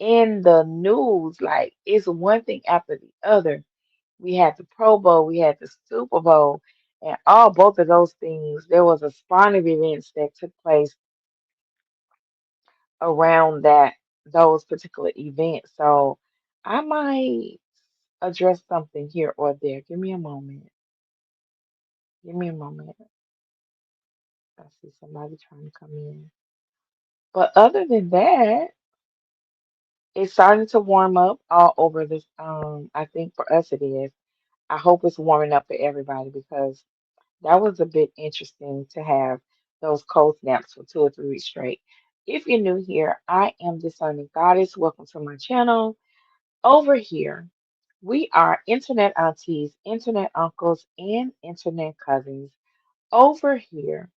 in the news. Like it's one thing after the other. We had the Pro Bowl, we had the Super Bowl, and all both of those things, there was a spawn of events that took place around those particular events. So I might address something here or there. Give me a moment. Give me a moment. I see somebody trying to come in. But other than that, it's starting to warm up all over this. I think for us it is. I hope it's warming up for everybody because that was a bit interesting to have those cold snaps for 2 or 3 weeks straight. If you're new here, I am Discerning Goddess. Welcome to my channel. Over here, we are internet aunties, internet uncles, and internet cousins. Over here,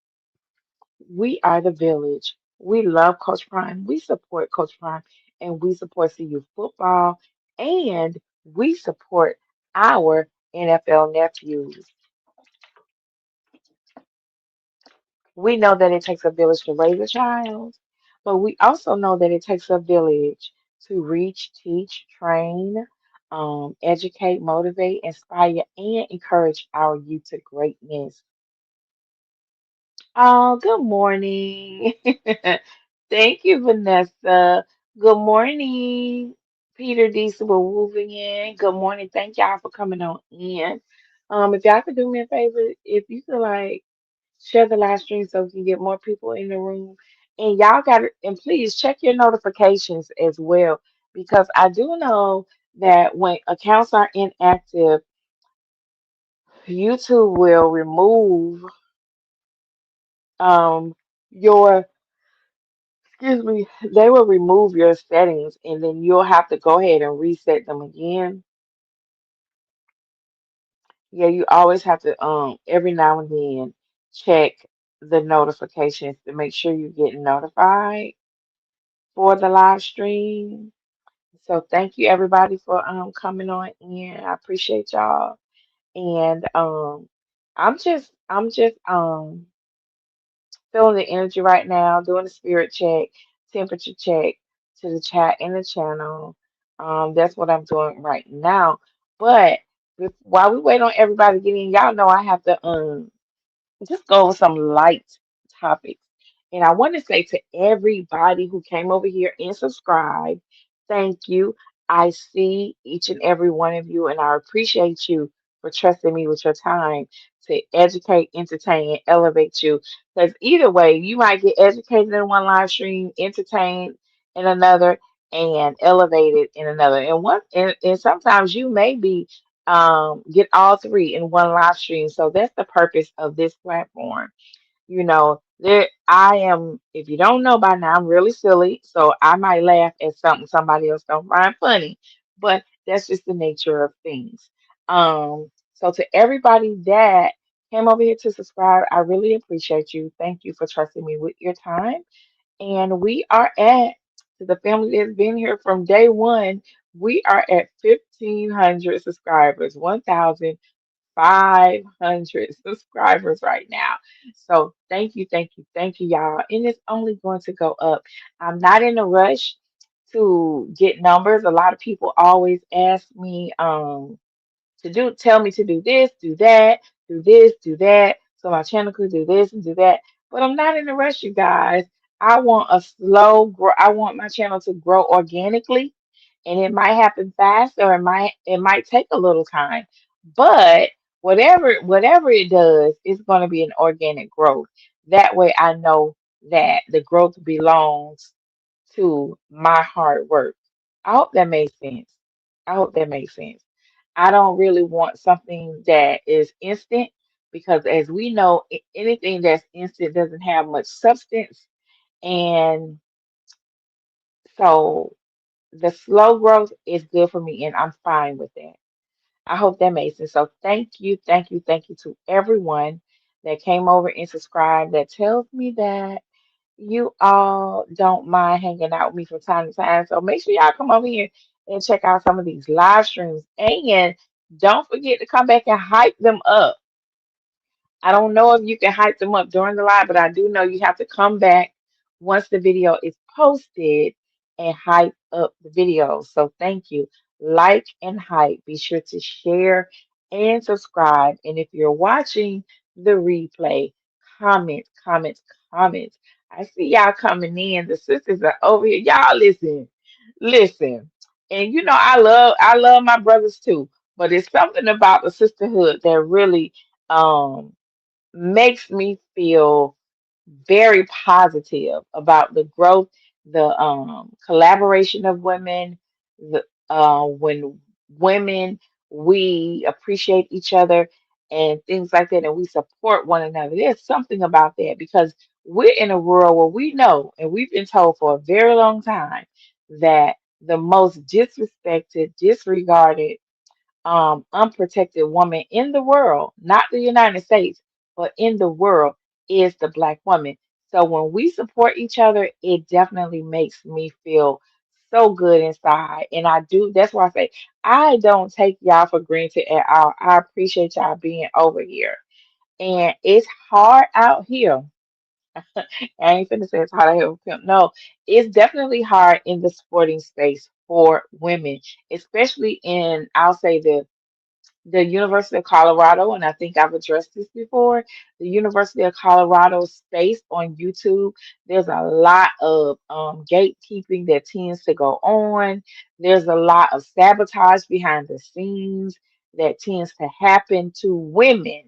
we are the village. We love Coach Prime. We support Coach Prime, and we support CU football, and we support our NFL nephews. We know that it takes a village to raise a child, but we also know that it takes a village to reach, teach, train, educate, motivate, inspire, and encourage our youth to greatness. Oh, good morning. Thank you, Vanessa. Good morning, Peter D. in. Good morning. Thank y'all for coming on in. If y'all could do me a favor, if you could like share the live stream so we can get more people in the room. And y'all got to, and please check your notifications as well, because I do know that when accounts are inactive, YouTube will remove your, excuse me, they will remove your settings and then you'll have to go ahead and reset them again. Yeah, you always have to every now and then check the notifications to make sure you're getting notified for the live stream. So thank you everybody for coming on in. I appreciate y'all. And I'm just feeling the energy right now, doing the spirit check, temperature check to the chat in the channel. That's what I'm doing right now. But while we wait on everybody to get in, y'all know I have to just go over some light topics. And I want to say to everybody who came over here and subscribed, thank you. I see each and every one of you, and I appreciate you for trusting me with your time to educate, entertain, and elevate you. Because either way, you might get educated in one live stream, entertained in another, and elevated in another. And sometimes you may be get all three in one live stream. So that's the purpose of this platform. There I am, if you don't know by now, I'm really silly, so I might laugh at something somebody else don't find funny, but that's just the nature of things. So to everybody that came over here to subscribe, I really appreciate you. Thank you for trusting me with your time. And we are at, to the family that's been here from day one, we are at 1,500 subscribers, 1,500 subscribers right now. So thank you, y'all. And it's only going to go up. I'm not in a rush to get numbers. A lot of people always ask me, tell me to do this, do that, do this, do that, so my channel could do this and do that. But I'm not in a rush, you guys. I want a slow grow. I want my channel to grow organically, and it might happen fast or it might take a little time. But whatever it does, it's going to be an organic growth. That way, I know that the growth belongs to my hard work. I hope that makes sense. I hope that makes sense. I don't really want something that is instant because, as we know, anything that's instant doesn't have much substance. And so the slow growth is good for me, and I'm fine with that. I hope that makes sense. So thank you to everyone that came over and subscribed. That tells me that you all don't mind hanging out with me from time to time. So make sure y'all come over here and check out some of these live streams. And don't forget to come back and hype them up. I don't know if you can hype them up during the live, but I do know you have to come back once the video is posted and hype up the videos. So thank you. Like and hype. Be sure to share and subscribe. And if you're watching the replay, comment, comment, comment. I see y'all coming in. The sisters are over here. Y'all listen, listen. And you know, I love my brothers too. But it's something about the sisterhood that really makes me feel very positive about the growth, the collaboration of women, the when women we appreciate each other and things like that, and we support one another. There's something about that because we're in a world where we know, and we've been told for a very long time that the most disrespected, disregarded unprotected woman in the world, not the United States, but in the world, is the Black woman. So when we support each other, it definitely makes me feel so good inside. And I do, that's why I say I don't take y'all for granted at all. I appreciate y'all being over here. And it's hard out here. I ain't finna say it's hard out here with pimp. No, it's definitely hard in the sporting space for women, especially in, I'll say, the University of Colorado, and I think I've addressed this before, the University of Colorado space on YouTube, there's a lot of gatekeeping that tends to go on. There's a lot of sabotage behind the scenes that tends to happen to women,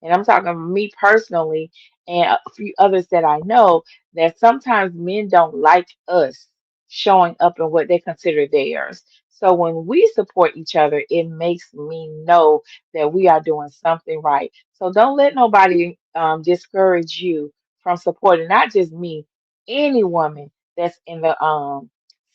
and I'm talking about me personally and a few others that I know, that sometimes men don't like us showing up in what they consider theirs. So when we support each other, it makes me know that we are doing something right. So don't let nobody discourage you from supporting not just me, any woman that's in the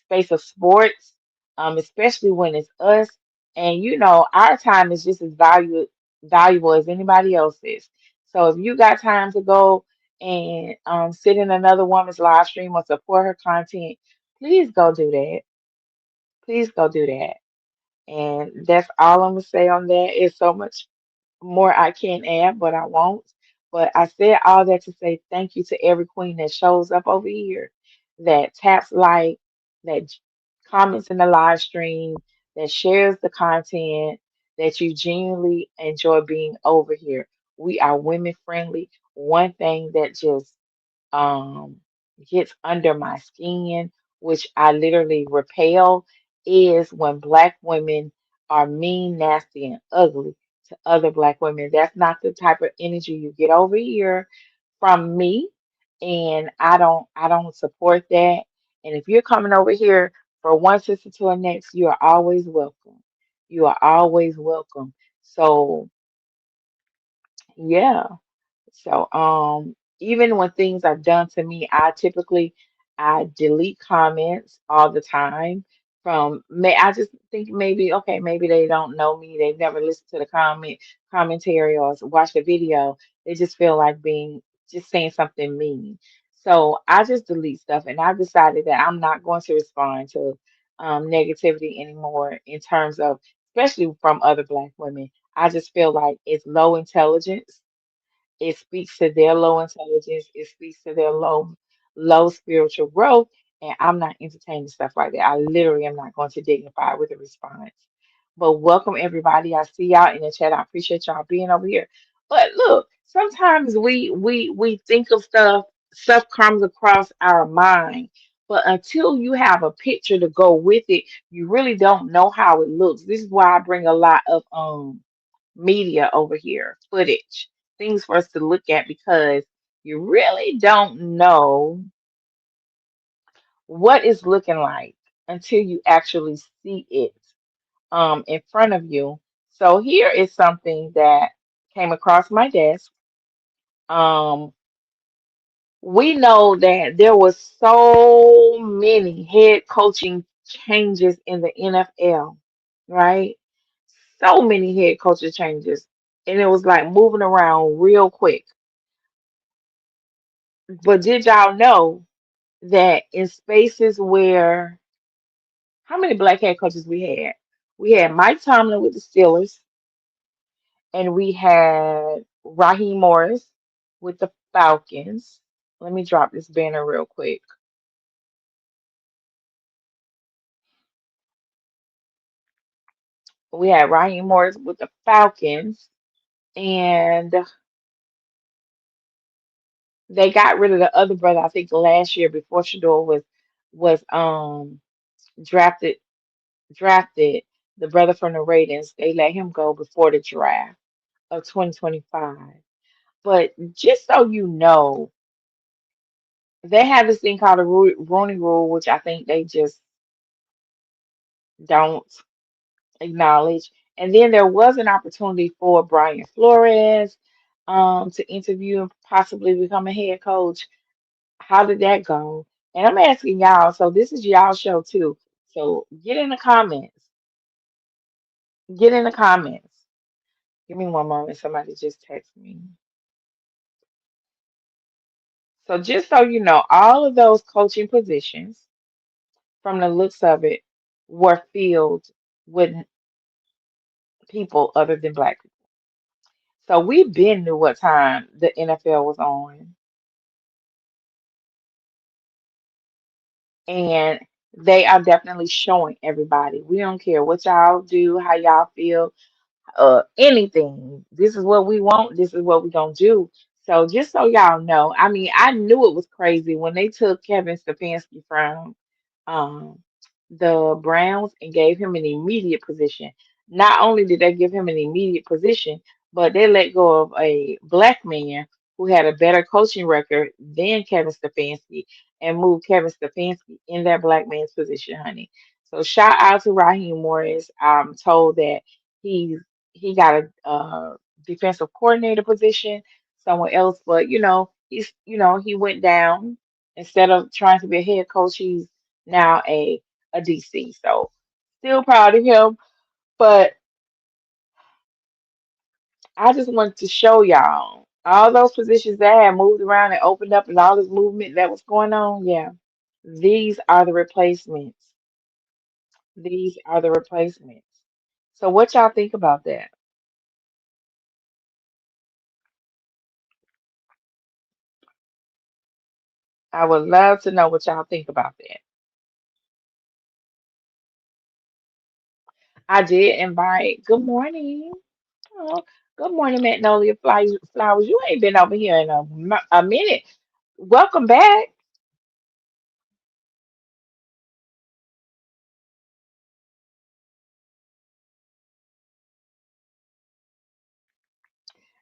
space of sports, especially when it's us. And you know, our time is just as valuable as anybody else's. So if you got time to go and sit in another woman's live stream or support her content, please go do that. Please go do that. And that's all I'm gonna say on that. It's so much more I can add, but I won't. But I said all that to say thank you to every queen that shows up over here, that taps like, that comments in the live stream, that shares the content, that you genuinely enjoy being over here. We are women friendly. One thing that just um gets under my skin, which I literally repel, is when Black women are mean, nasty, and ugly to other Black women. That's not the type of energy you get over here from me, and I don't support that. And if you're coming over here for one sister to the next, you are always welcome. You are always welcome. So yeah. So, even when things are done to me, I delete comments all the time. I just think maybe, okay, maybe they don't know me, they've never listened to the commentary or watched the video. They just feel like being just saying something mean. So I just delete stuff, and I've decided that I'm not going to respond to negativity anymore in terms of, especially from other Black women. I just feel like it's low intelligence, it speaks to their low intelligence. It speaks to their low spiritual growth. And I'm not entertaining stuff like that. I literally am not going to dignify with a response. But welcome everybody. I see y'all in the chat. I appreciate y'all being over here. But look, sometimes we think of stuff comes across our mind. But until you have a picture to go with it, you really don't know how it looks. This is why I bring a lot of media over here, footage, things for us to look at, because you really don't know what it's looking like until you actually see it in front of you. So here is something that came across my desk. Um, we know that there was so many head coaching changes in the NFL, right? So many head coaching changes. And it was like moving around real quick. But did y'all know that in spaces where, how many black head coaches we had? We had Mike Tomlin with the Steelers, and we had Raheem Morris with the Falcons. Let me drop this banner real quick. We had Raheem Morris with the Falcons, and they got rid of the other brother, I think last year before Shador was drafted drafted, the brother from the Raiders. They let him go before the draft of 2025. But just so you know, they have this thing called the Rooney Rule, which I think they just don't acknowledge. And then there was an opportunity for Brian Flores to interview and possibly become a head coach. How did that go? And I'm asking y'all, so this is y'all show too. So get in the comments. Get in the comments. Give me one moment. Somebody just text me. So just so you know, all of those coaching positions, from the looks of it, were filled with people other than black people. So we been knew what time the NFL was on, and they are definitely showing everybody. We don't care what y'all do, how y'all feel, anything. This is what we want. This is what we gonna do. So just so y'all know, I mean, I knew it was crazy when they took Kevin Stefanski from um, the Browns and gave him an immediate position. Not only did they give him an immediate position, but they let go of a black man who had a better coaching record than Kevin Stefanski and moved Kevin Stefanski in that black man's position, honey. So shout out to Raheem Morris. I'm told that he's he got a defensive coordinator position somewhere else, but he went down instead of trying to be a head coach. He's now a DC. So still proud of him. But I just wanted to show y'all all those positions that had moved around and opened up and all this movement that was going on. Yeah, these are the replacements. These are the replacements. So what y'all think about that? I would love to know what y'all think about that. I did invite. Good morning. Oh, good morning, Magnolia Flowers. You ain't been over here in a minute. Welcome back.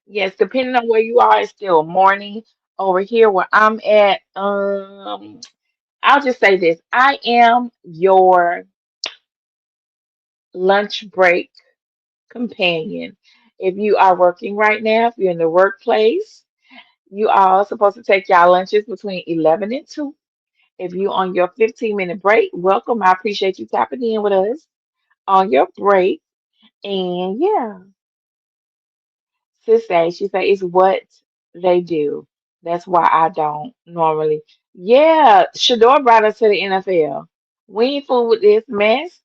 Yes, depending on where you are, it's still morning over here where I'm at. I'll just say this. I am your lunch break companion. If you are working right now, if you're in the workplace, you are supposed to take your lunches between 11 and 2. If you're on your 15-minute break, welcome. I appreciate you tapping in with us on your break. And yeah, she said it's what they do. That's why I don't normally. Yeah, Shador brought us to the NFL. We ain't fool with this mess.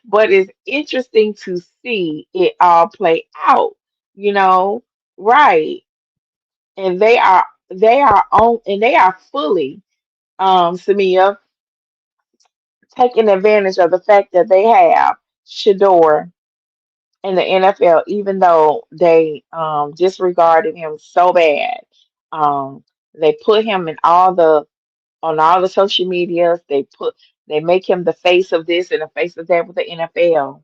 But it's interesting to see it all play out, you know, right. And they are on and they are fully Samia taking advantage of the fact that they have Shador in the NFL, even though they disregarded him so bad. Um, they put him in on all the social medias. They make him the face of this and the face of that with the NFL.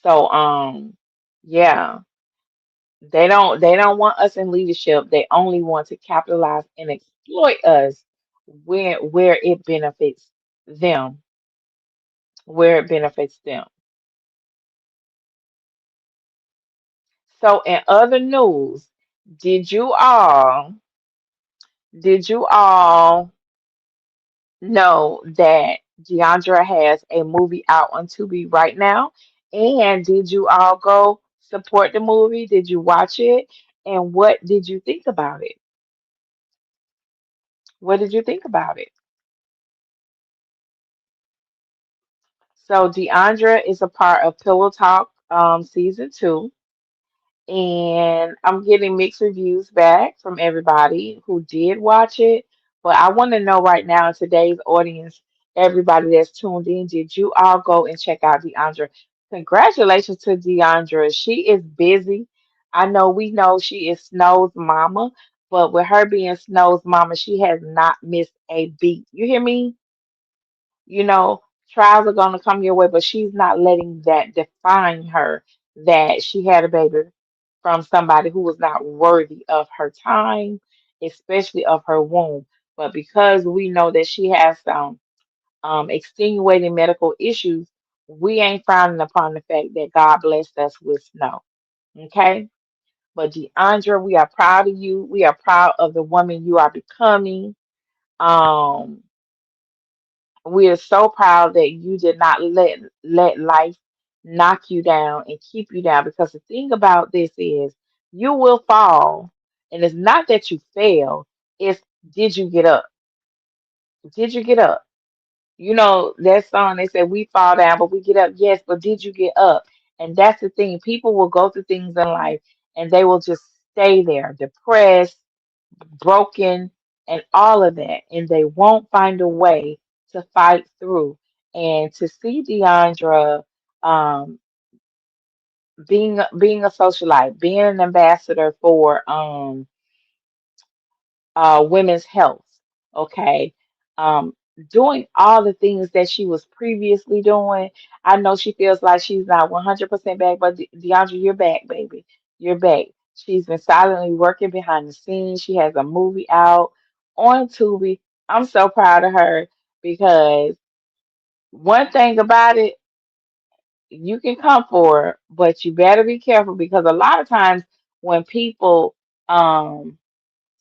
So yeah, they don't want us in leadership. They only want to capitalize and exploit us where it benefits them, where it benefits them. So in other news, did you all did you all know that Deandra has a movie out on Tubi right now? And did you all go support the movie? Did you watch it? And what did you think about it? What did you think about it? So Deandra is a part of Pillow Talk season 2. And I'm getting mixed reviews back from everybody who did watch it. But I want to know right now in today's audience everybody that's tuned in, did you all go and check out Deandra? Congratulations to Deandra. She is busy. I know we know she is Snow's mama, but with her being Snow's mama, she has not missed a beat. You hear me? You know, trials are going to come your way, but she's not letting that define her that she had a baby from somebody who was not worthy of her time, especially of her womb. But because we know that she has some extenuating medical issues, we ain't frowning upon the fact that God blessed us with snow. Okay? But DeAndra, we are proud of you. We are proud of the woman you are becoming. Um, we are so proud that you did not let life knock you down and keep you down. Because the thing about this is you will fall. And it's not that you fail, it's did you get up? Did you get up? You know, that song, they said we fall down, but we get up. Yes, but did you get up? And that's the thing. People will go through things in life and they will just stay there, depressed, broken, and all of that. And they won't find a way to fight through. And to see Deandra um, being a socialite, being an ambassador for women's health, okay? Um, Doing all the things that she was previously doing. I know she feels like she's not 100% back, but DeAndre, you're back, baby. You're back. She's been silently working behind the scenes. She has a movie out on Tubi. I'm so proud of her because one thing about it, you can come for her, but you better be careful because a lot of times when people um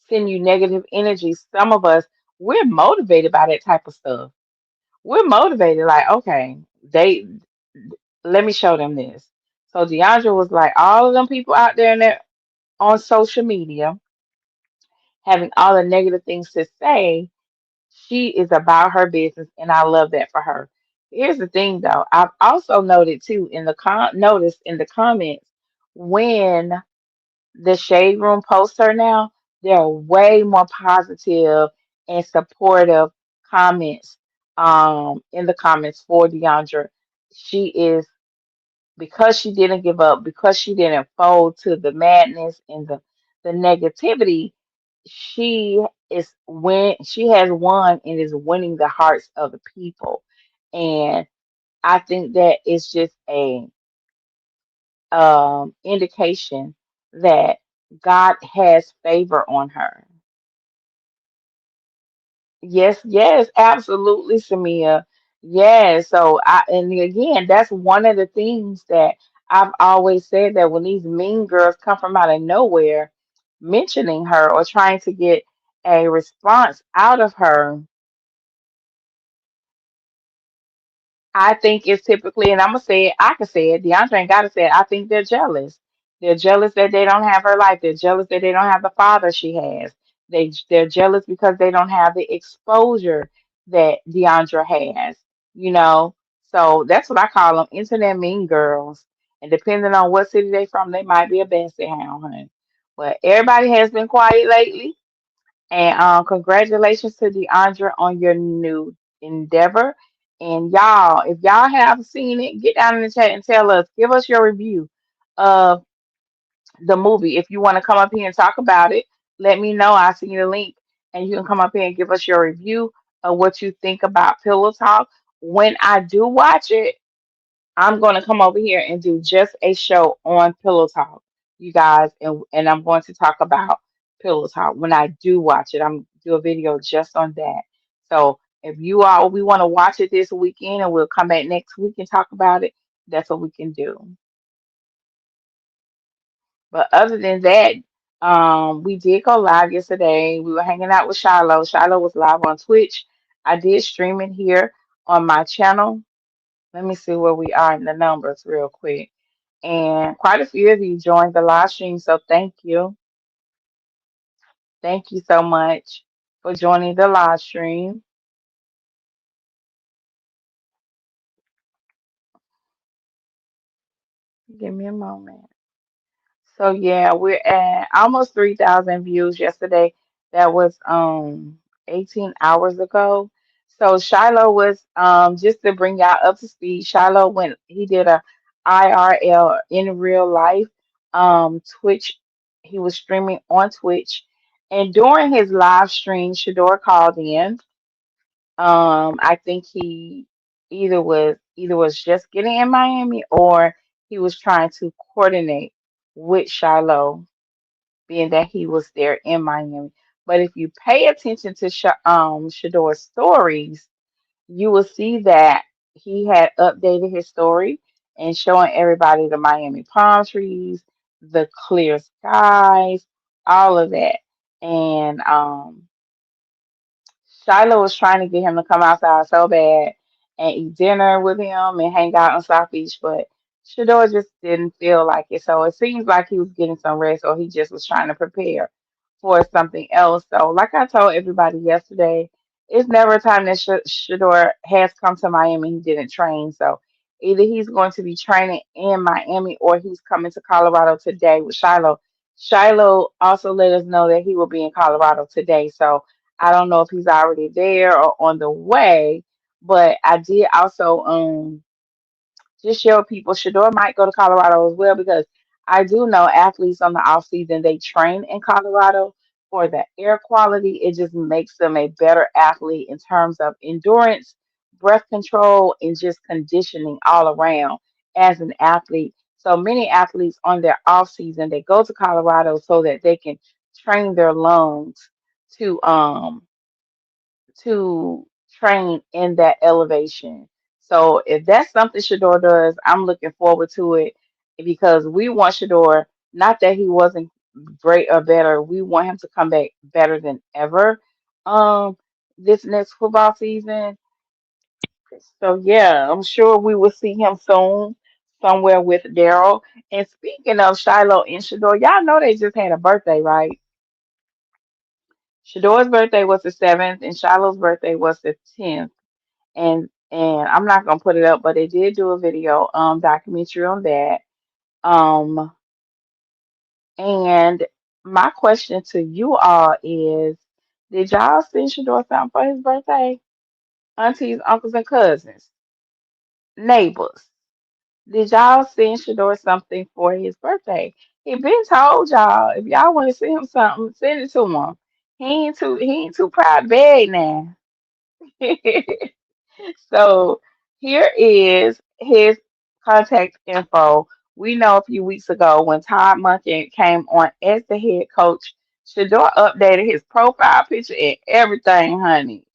send you negative energy, some of us, we're motivated by that type of stuff. We're motivated, like, okay, they let me show them this. So DeAndre was like, all of them people out there in there on social media having all the negative things to say, she is about her business, and I love that for her. Here's the thing, though. I've also noted too in the noticed in the comments when the Shade Room posts her now, there are way more positive and supportive comments in the comments for Deandra. She is because she didn't give up, because she didn't fold to the madness and the negativity, she she has won and is winning the hearts of the people. And I think that is just a indication that God has favor on her. Yes, yes, absolutely, Samia. Yes. So and again, that's one of the things that I've always said that when these mean girls come from out of nowhere, mentioning her or trying to get a response out of her, I think it's typically, and I'm gonna say it, I can say it, DeAndre ain't gotta say it. I think they're jealous. They're jealous that they don't have her life. They're jealous that they don't have the father she has. They're jealous because they don't have the exposure that DeAndre has, you know. So that's what I call them, internet mean girls. And depending on what city they from, they might be a basset hound, honey. But everybody has been quiet lately. And congratulations to Deandra on your new endeavor. And y'all, if y'all have seen it, get down in the chat and tell us, give us your review of the movie. If you want to come up here and talk about it, let me know. I'll send you the link and you can come up here and give us your review of what you think about Pillow Talk. When I do watch it, I'm going to come over here and do just a show on Pillow Talk, you guys, and I'm going to talk about Pillow Talk. When I do watch it, I'm do a video just on that. So if you all we want to watch it this weekend and we'll come back next week and talk about it, that's what we can do. But other than that, we did go live yesterday. We were hanging out with Shilo. Shilo was live on Twitch. I did stream it here on my channel. Let me see where we are in the numbers real quick. And quite a few of you joined the live stream, so thank you. Thank you so much for joining the live stream. Give me a moment. So yeah, we're at almost 3,000 views yesterday. That was 18 hours ago. So Shilo was just to bring y'all up to speed. Shilo went he did a IRL in real life Twitch. He was streaming on Twitch, and during his live stream, Shedeur called in. I think he either was just getting in Miami or he was trying to coordinate with Shiloh, being that he was there in Miami. But if you pay attention to Shedeur's stories, you will see that he had updated his story and showing everybody the Miami palm trees, the clear skies, all of that. And Shiloh was trying to get him to come outside so bad and eat dinner with him and hang out on South Beach, but Shedeur just didn't feel like it. So it seems like he was getting some rest or he just was trying to prepare for something else. So, like I told everybody yesterday, it's never a time that Shedeur has come to Miami he didn't train. So either he's going to be training in Miami or he's coming to Colorado today with Shiloh. Shiloh also let us know that he will be in Colorado today. So I don't know if he's already there or on the way, but I did also just show people Shedeur might go to Colorado as well because I do know athletes on the off season they train in Colorado for the air quality. It just makes them a better athlete in terms of endurance, breath control, and just conditioning all around as an athlete. So many athletes on their off season they go to Colorado so that they can train their lungs to to train in that elevation. So if that's something Shedeur does, I'm looking forward to it because we want Shedeur, not that he wasn't great or better, we want him to come back better than ever this next football season. So yeah, I'm sure we will see him soon somewhere with Daryl. And speaking of Shiloh and Shedeur, y'all know they just had a birthday, right? Shedeur's birthday was the 7th and Shiloh's birthday was the 10th. And I'm not gonna put it up, but they did do a video documentary on that. Um and my question to you all is, did y'all send Shedeur something for his birthday? Aunties, uncles, and cousins, neighbors. Did y'all send Shedeur something for his birthday? He been told y'all if y'all want to send him something, send it to him. He ain't too proud to beg now. So here is his contact info. We know a few weeks ago when Todd Monken came on as the head coach, Shedeur updated his profile picture and everything, honey.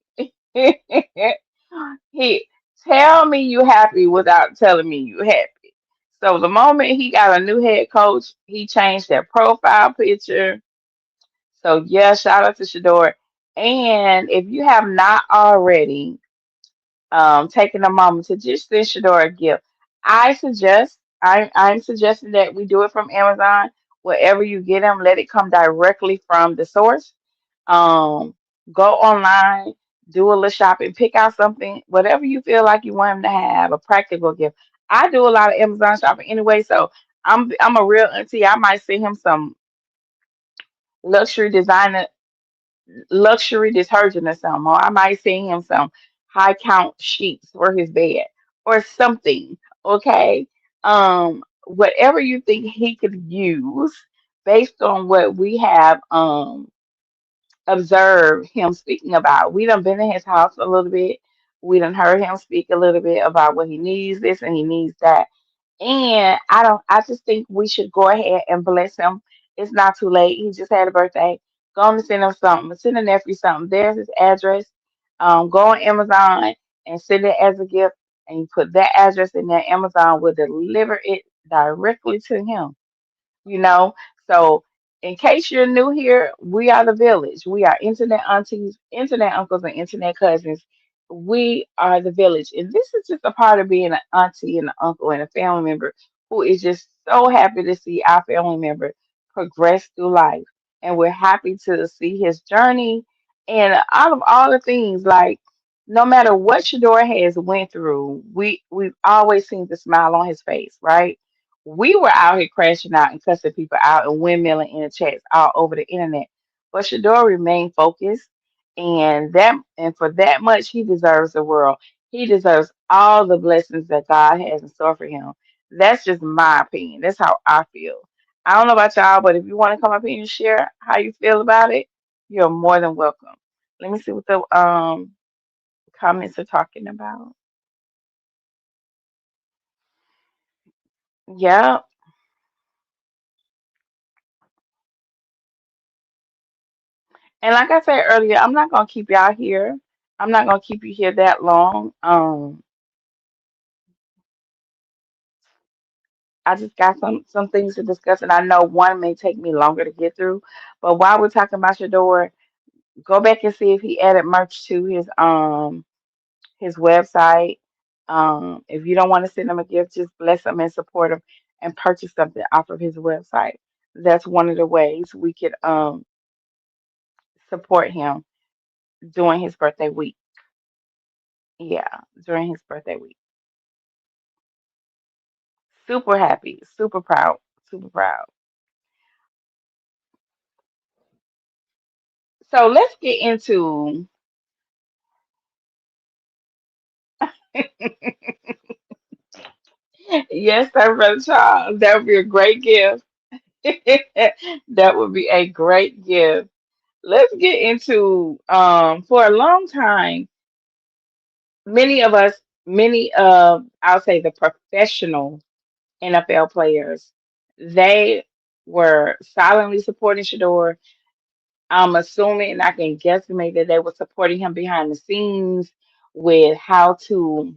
He tell me you happy without telling me you happy. So the moment he got a new head coach, he changed that profile picture. So yeah, shout out to Shedeur. And if you have not already, taking a moment to just send Shedeur a gift. I'm suggesting that we do it from Amazon. Wherever you get them, let it come directly from the source. Um, Go online, do a little shopping, pick out something, whatever you feel like you want him to have, a practical gift. I do a lot of Amazon shopping anyway, so I'm a real auntie. I might send him some luxury designer luxury detergent or something, or I might send him some high count sheets for his bed or something. Okay. Whatever you think he could use based on what we have observed him speaking about. We done been in his house a little bit. We done heard him speak a little bit about what he needs this and he needs that. And I just think we should go ahead and bless him. It's not too late. He just had a birthday. Go on and send him something. Send a nephew something. There's his address. Go on Amazon and send it as a gift. And you put that address in there. Amazon will deliver it directly to him, you know. So, in case you're new here, we are the village. We are internet aunties, internet uncles, and internet cousins. We are the village. And this is just a part of being an auntie and an uncle and a family member who is just so happy to see our family member progress through life. And we're happy to see his journey. And out of all the things, like no matter what Shedeur has went through, we've always seen the smile on his face, right? We were out here crashing out and cussing people out and windmilling in the chats all over the internet. But Shador remained focused And for that much he deserves the world. He deserves all the blessings that God has in store for him. That's just my opinion. That's how I feel. I don't know about y'all, but if you want to come up here and share how you feel about it, you're more than welcome. Let me see what the comments are talking about. Yeah. And like I said earlier, I'm not gonna keep y'all here. I'm not gonna keep you here that long. I just got some things to discuss, and I know one may take me longer to get through. But while we're talking about Shedeur, go back and see if he added merch to his website. If you don't want to send him a gift, just bless him and support him and purchase something off of his website. That's one of the ways we could support him during his birthday week. Yeah, during his birthday week. Super happy, super proud, super proud. So let's get into yes, sir, Brother Charles. That would be a great gift. That would be a great gift. Let's get into for a long time, many of us, many of I'll say the professional NFL players, they were silently supporting Shador. I'm assuming and I can guesstimate that they were supporting him behind the scenes with how to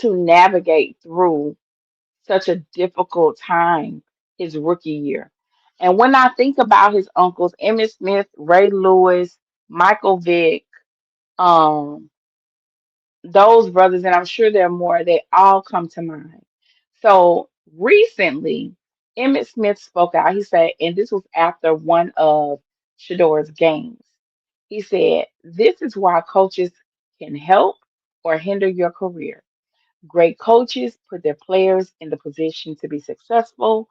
navigate through such a difficult time his rookie year. And when I think about his uncles, Emmitt Smith, Ray Lewis, Michael Vick, um, those brothers, and I'm sure there are more, they all come to mind. So recently, Emmitt Smith spoke out. He said, and this was after one of Shador's games. He said, "This is why coaches can help or hinder your career. Great coaches put their players in the position to be successful.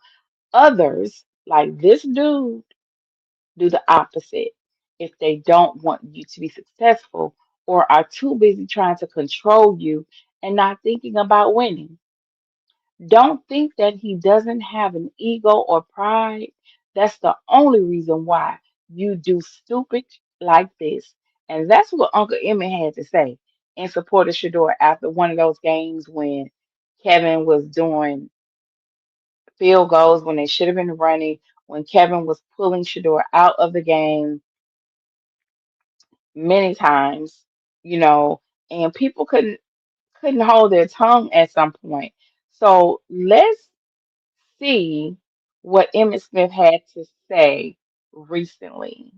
Others, like this dude, do the opposite if they don't want you to be successful or are too busy trying to control you and not thinking about winning. Don't think that he doesn't have an ego or pride. That's the only reason why you do stupid like this." And that's what Uncle Emmett had to say in support of Shador after one of those games when Kevin was doing field goals when they should have been running, when Kevin was pulling Shador out of the game many times, you know, and people couldn't hold their tongue at some point. So let's see what Emmitt Smith had to say recently.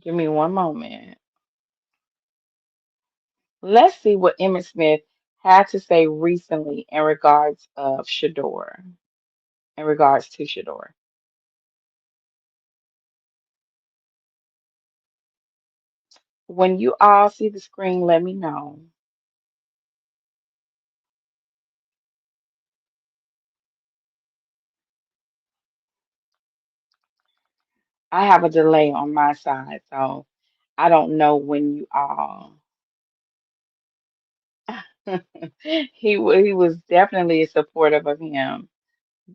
Give me one moment. Let's see what Emmitt Smith had to say recently in regards of Shador, in regards to Shador. When you all see the screen, let me know. I have a delay on my side, so I don't know when you all. He was definitely supportive of him,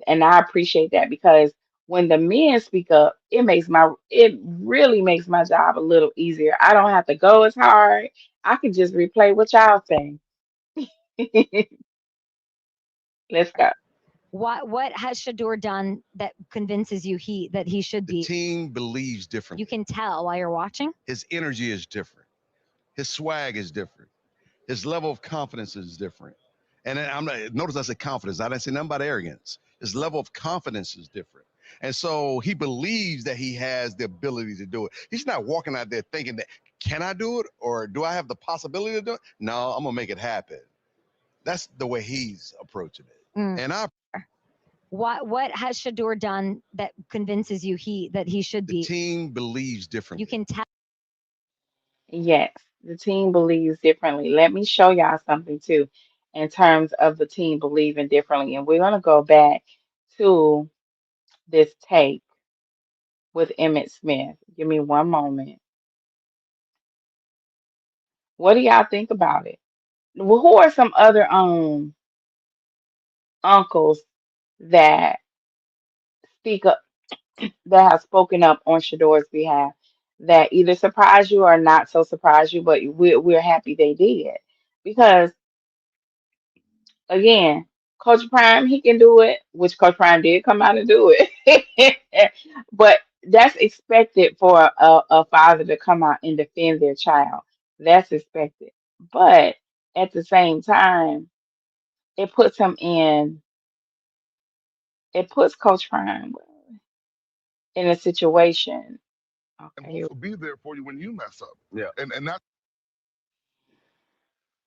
and I appreciate that because when the men speak up, it really makes my job a little easier. I don't have to go as hard. I can just replay what y'all say. Let's go. What has Shador done that convinces you he should The be? team believes differently. You can tell while you're watching. His energy is different. His swag is different. His level of confidence is different. And I'm not, notice I said confidence. I didn't say nothing about arrogance. His level of confidence is different. And so he believes that he has the ability to do it. He's not walking out there thinking that, can I do it? Or do I have the possibility to do it? No, I'm going to make it happen. That's the way he's approaching it. Mm. And I What has Shador done that convinces you he should the be? team believes differently. You can tell. Yes, the team believes differently. Let me show y'all something too in terms of the team believing differently. And we're going to go back to this tape. with Emmett Smith. Give me one moment. What do y'all think about it? Well, who are some other uncles that speak up that have spoken up on Shadeur's behalf that either surprise you or not so surprise you, but we're happy they did because again, Coach Prime, he can do it, which Coach Prime did come out and do it. But that's expected for a father to come out and defend their child. That's expected. But at the same time, it puts him in, it puts Coach Prime in a situation. And Okay, will also be there for you when you mess up. Yeah. And that's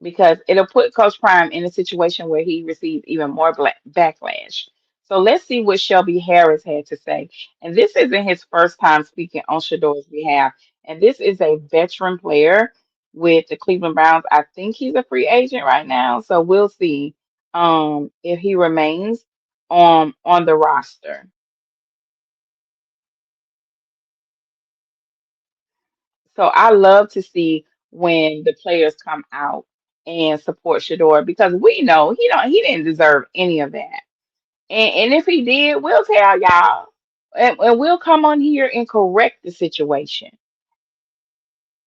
because it'll put Coach Prime in a situation where he receives even more backlash. So let's see what Shelby Harris had to say. And this isn't his first time speaking on Shadeur's behalf. And this is a veteran player with the Cleveland Browns. I think he's a free agent right now. So we'll see if he remains on the roster. So I love to see when the players come out and support Shedeur because we know he didn't deserve any of that. And if he did, we'll tell y'all. And we'll come on here and correct the situation.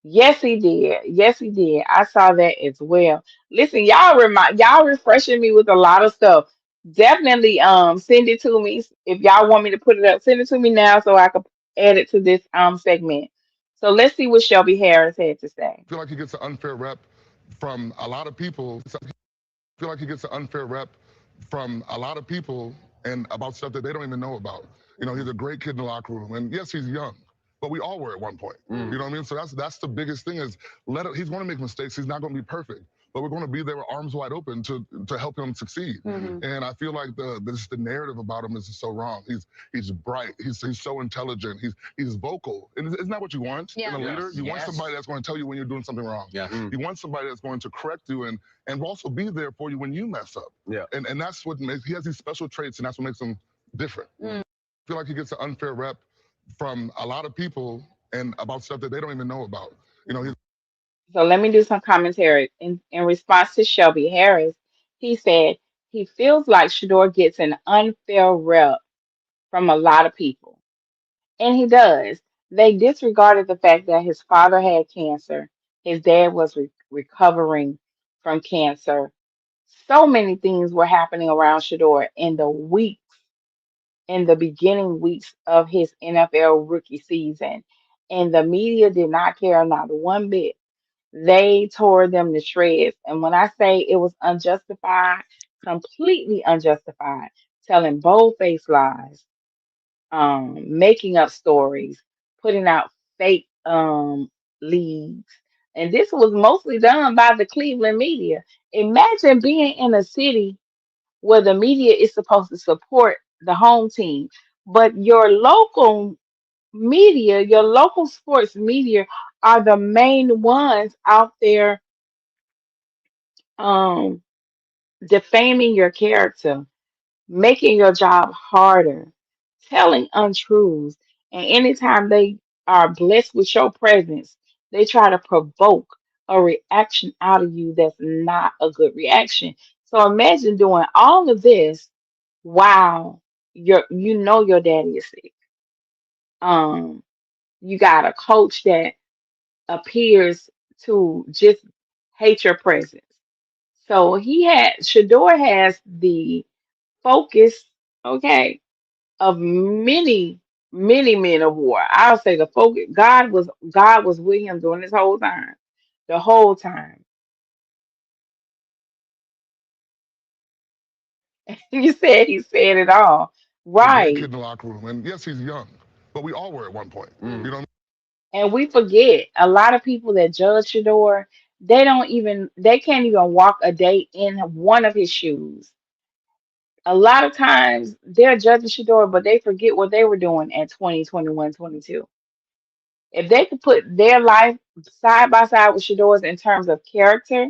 Yes, he did. Yes, he did. I saw that as well. Listen, y'all refreshing me with a lot of stuff. Definitely send it to me. If y'all want me to put it up, send it to me now so I can add it to this segment. So let's see what Shelby Harris had to say. feel like he gets an unfair rep from a lot of people. Feel like he gets an unfair rep from a lot of people and about stuff that they don't even know about. You know, he's a great kid in the locker room, and yes, he's young, but we all were at one point. You know what I mean? So that's the biggest thing is he's going to make mistakes. He's not going to be perfect, but we're going to be there with arms wide open to help him succeed. And I feel like the narrative about him is so wrong. He's bright. He's so intelligent. He's vocal. And isn't that what you want in a leader? You want somebody that's going to tell you when you're doing something wrong. You want somebody that's going to correct you and will also be there for you when you mess up. And that's what makes he has these special traits, and that's what makes him different. I feel like he gets an unfair rep from a lot of people and about stuff that they don't even know about. You know, So let me do some commentary. In response to Shelby Harris, he said he feels like Shedeur gets an unfair rep from a lot of people. And he does. They disregarded the fact that his father had cancer, his dad was recovering from cancer. So many things were happening around Shedeur in the beginning weeks of his NFL rookie season. And the media did not care not one bit. They tore them to shreds. And when I say it was unjustified, completely unjustified, telling bold-faced lies, making up stories, putting out fake leads. And this was mostly done by the Cleveland media. Imagine being in a city where the media is supposed to support the home team, but your local media, your local sports media are the main ones out there um, defaming your character, making your job harder, telling untruths. And anytime they are blessed with your presence, they try to provoke a reaction out of you that's not a good reaction. So imagine doing all of this while your daddy is sick. Um, you got a coach that appears to just hate your presence. So Shador has the focus, okay, of many men of war. I'll say the focus. God was with him during this whole time, the whole time. You said he said it all, a great kid right? in the locker room, and yes, he's young, but we all were at one point. You know, And we forget a lot of people that judge Shador. They can't even walk a day in one of his shoes. A lot of times they're judging Shador, but they forget what they were doing at 20, 21, 22. If they could put their life side by side with Shador's in terms of character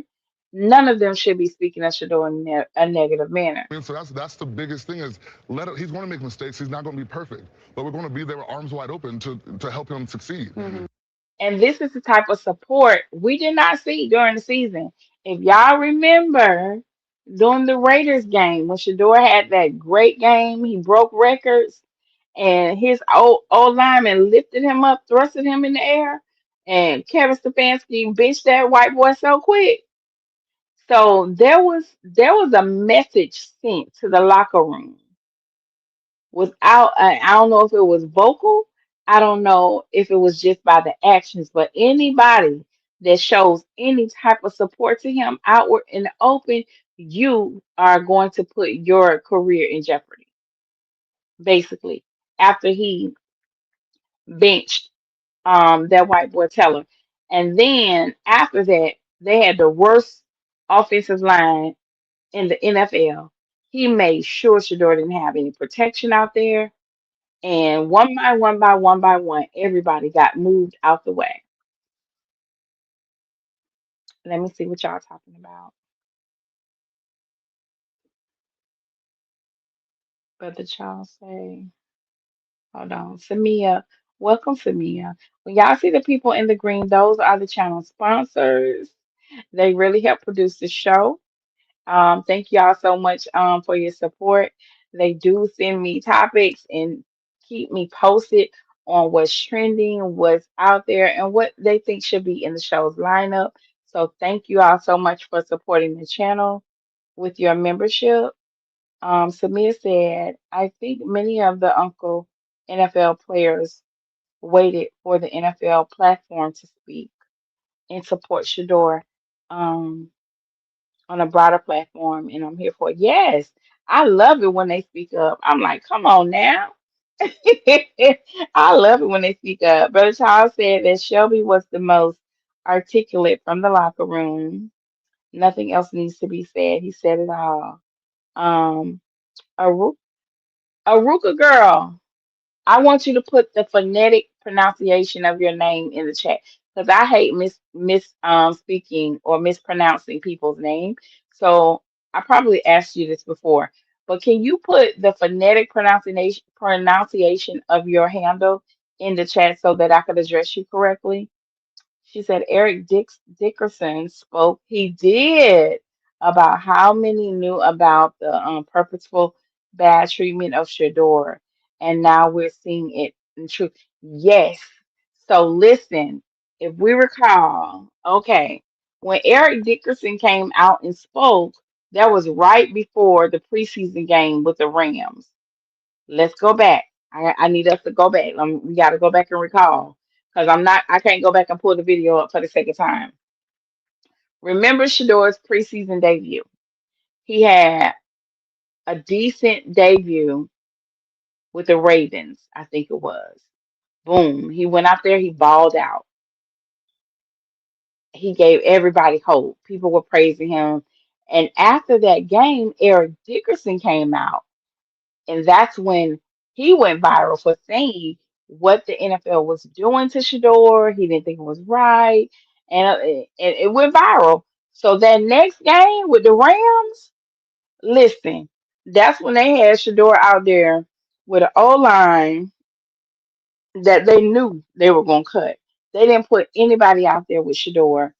None of them should be speaking of Shador in a negative manner. I mean, so that's the biggest thing is he's going to make mistakes. He's not going to be perfect, but we're going to be there with arms wide open to help him succeed. And this is the type of support we did not see during the season. If y'all remember during the Raiders game when Shador had that great game, he broke records and his old lineman lifted him up, thrusted him in the air, and Kevin Stefanski benched that white boy so quick. So there was a message sent to the locker room without I don't know if it was vocal, I don't know if it was just by the actions, but anybody that shows any type of support to him outward in the open, you are going to put your career in jeopardy, basically. After he benched that white boy Teller. And then after that, they had the worst offensive line in the NFL. He made sure Shador didn't have any protection out there. And one by one, everybody got moved out the way. Let me see what y'all talking about. But the child say, hold on, Samia, welcome Samia. When y'all see the people in the green, those are the channel sponsors. They really help produce the show. Thank y'all so much for your support. They do send me topics and keep me posted on what's trending, what's out there, and what they think should be in the show's lineup. So thank you all so much for supporting the channel with your membership. Samir said, I think many of the Uncle NFL players waited for the NFL platform to speak and support Shador. Um, on a broader platform, and I'm here for it. Yes, I love it when they speak up. I'm like, come on now. I love it when they speak up. Brother Charles said that Shelby was the most articulate from the locker room. Nothing else needs to be said. He said it all. Um, Aru- Aruka girl. I want you to put the phonetic pronunciation of your name in the chat because I hate speaking or mispronouncing people's name. So I probably asked you this before, but can you put the phonetic pronunciation of your handle in the chat so that I could address you correctly? She said Eric Dickerson spoke. He did about how many knew about the purposeful bad treatment of Shador, and now we're seeing it in truth. Yes. So listen, if we recall, okay, when Eric Dickerson came out and spoke, that was right before the preseason game with the Rams. Let's go back. I need us to go back. We got to go back and recall because I can't go back and pull the video up for the second time. Remember Shador's preseason debut. He had a decent debut with the Ravens, I think it was. Boom. He went out there, he balled out. He gave everybody hope. People were praising him. And after that game, Eric Dickerson came out. And that's when he went viral for saying what the NFL was doing to Shador. He didn't think it was right. And it went viral. So that next game with the Rams, listen, that's when they had Shador out there with an O line that they knew they were going to cut. They didn't put anybody out there with Shador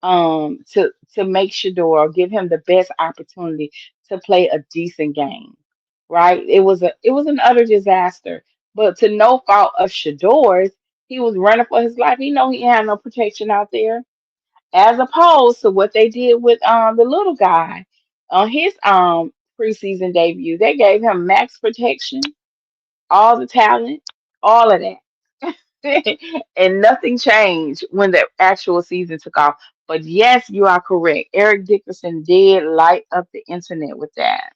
to make Shador give him the best opportunity to play a decent game. Right? It was an utter disaster. But to no fault of Shador's, he was running for his life. He know he had no protection out there. As opposed to what they did with the little guy on his preseason debut. They gave him max protection, all the talent, all of that. And nothing changed when the actual season took off. But yes, you are correct. Eric Dickerson did light up the internet with that.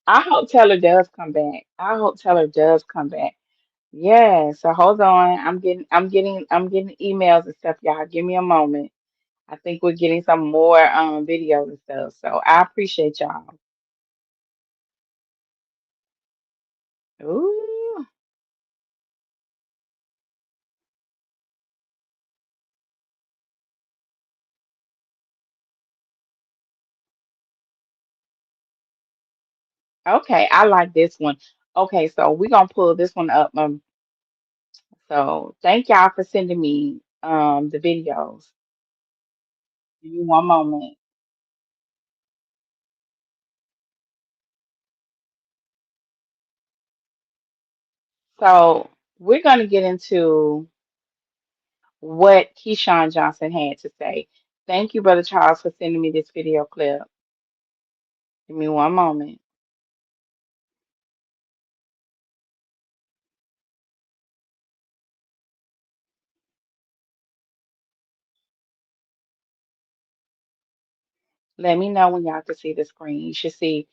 I hope Taylor does come back. I hope Taylor does come back. Yeah, so hold on. I'm getting emails and stuff, y'all. Give me a moment. I think we're getting some more videos and stuff. So I appreciate y'all. Ooh. Okay, I like this one. Okay, so we're gonna pull this one up. So thank y'all for sending me the videos. Give me one moment. So we're gonna get into what Keyshawn Johnson had to say. Thank you, Brother Charles, for sending me this video clip. Give me one moment. Let me know when y'all can see the screen. You should see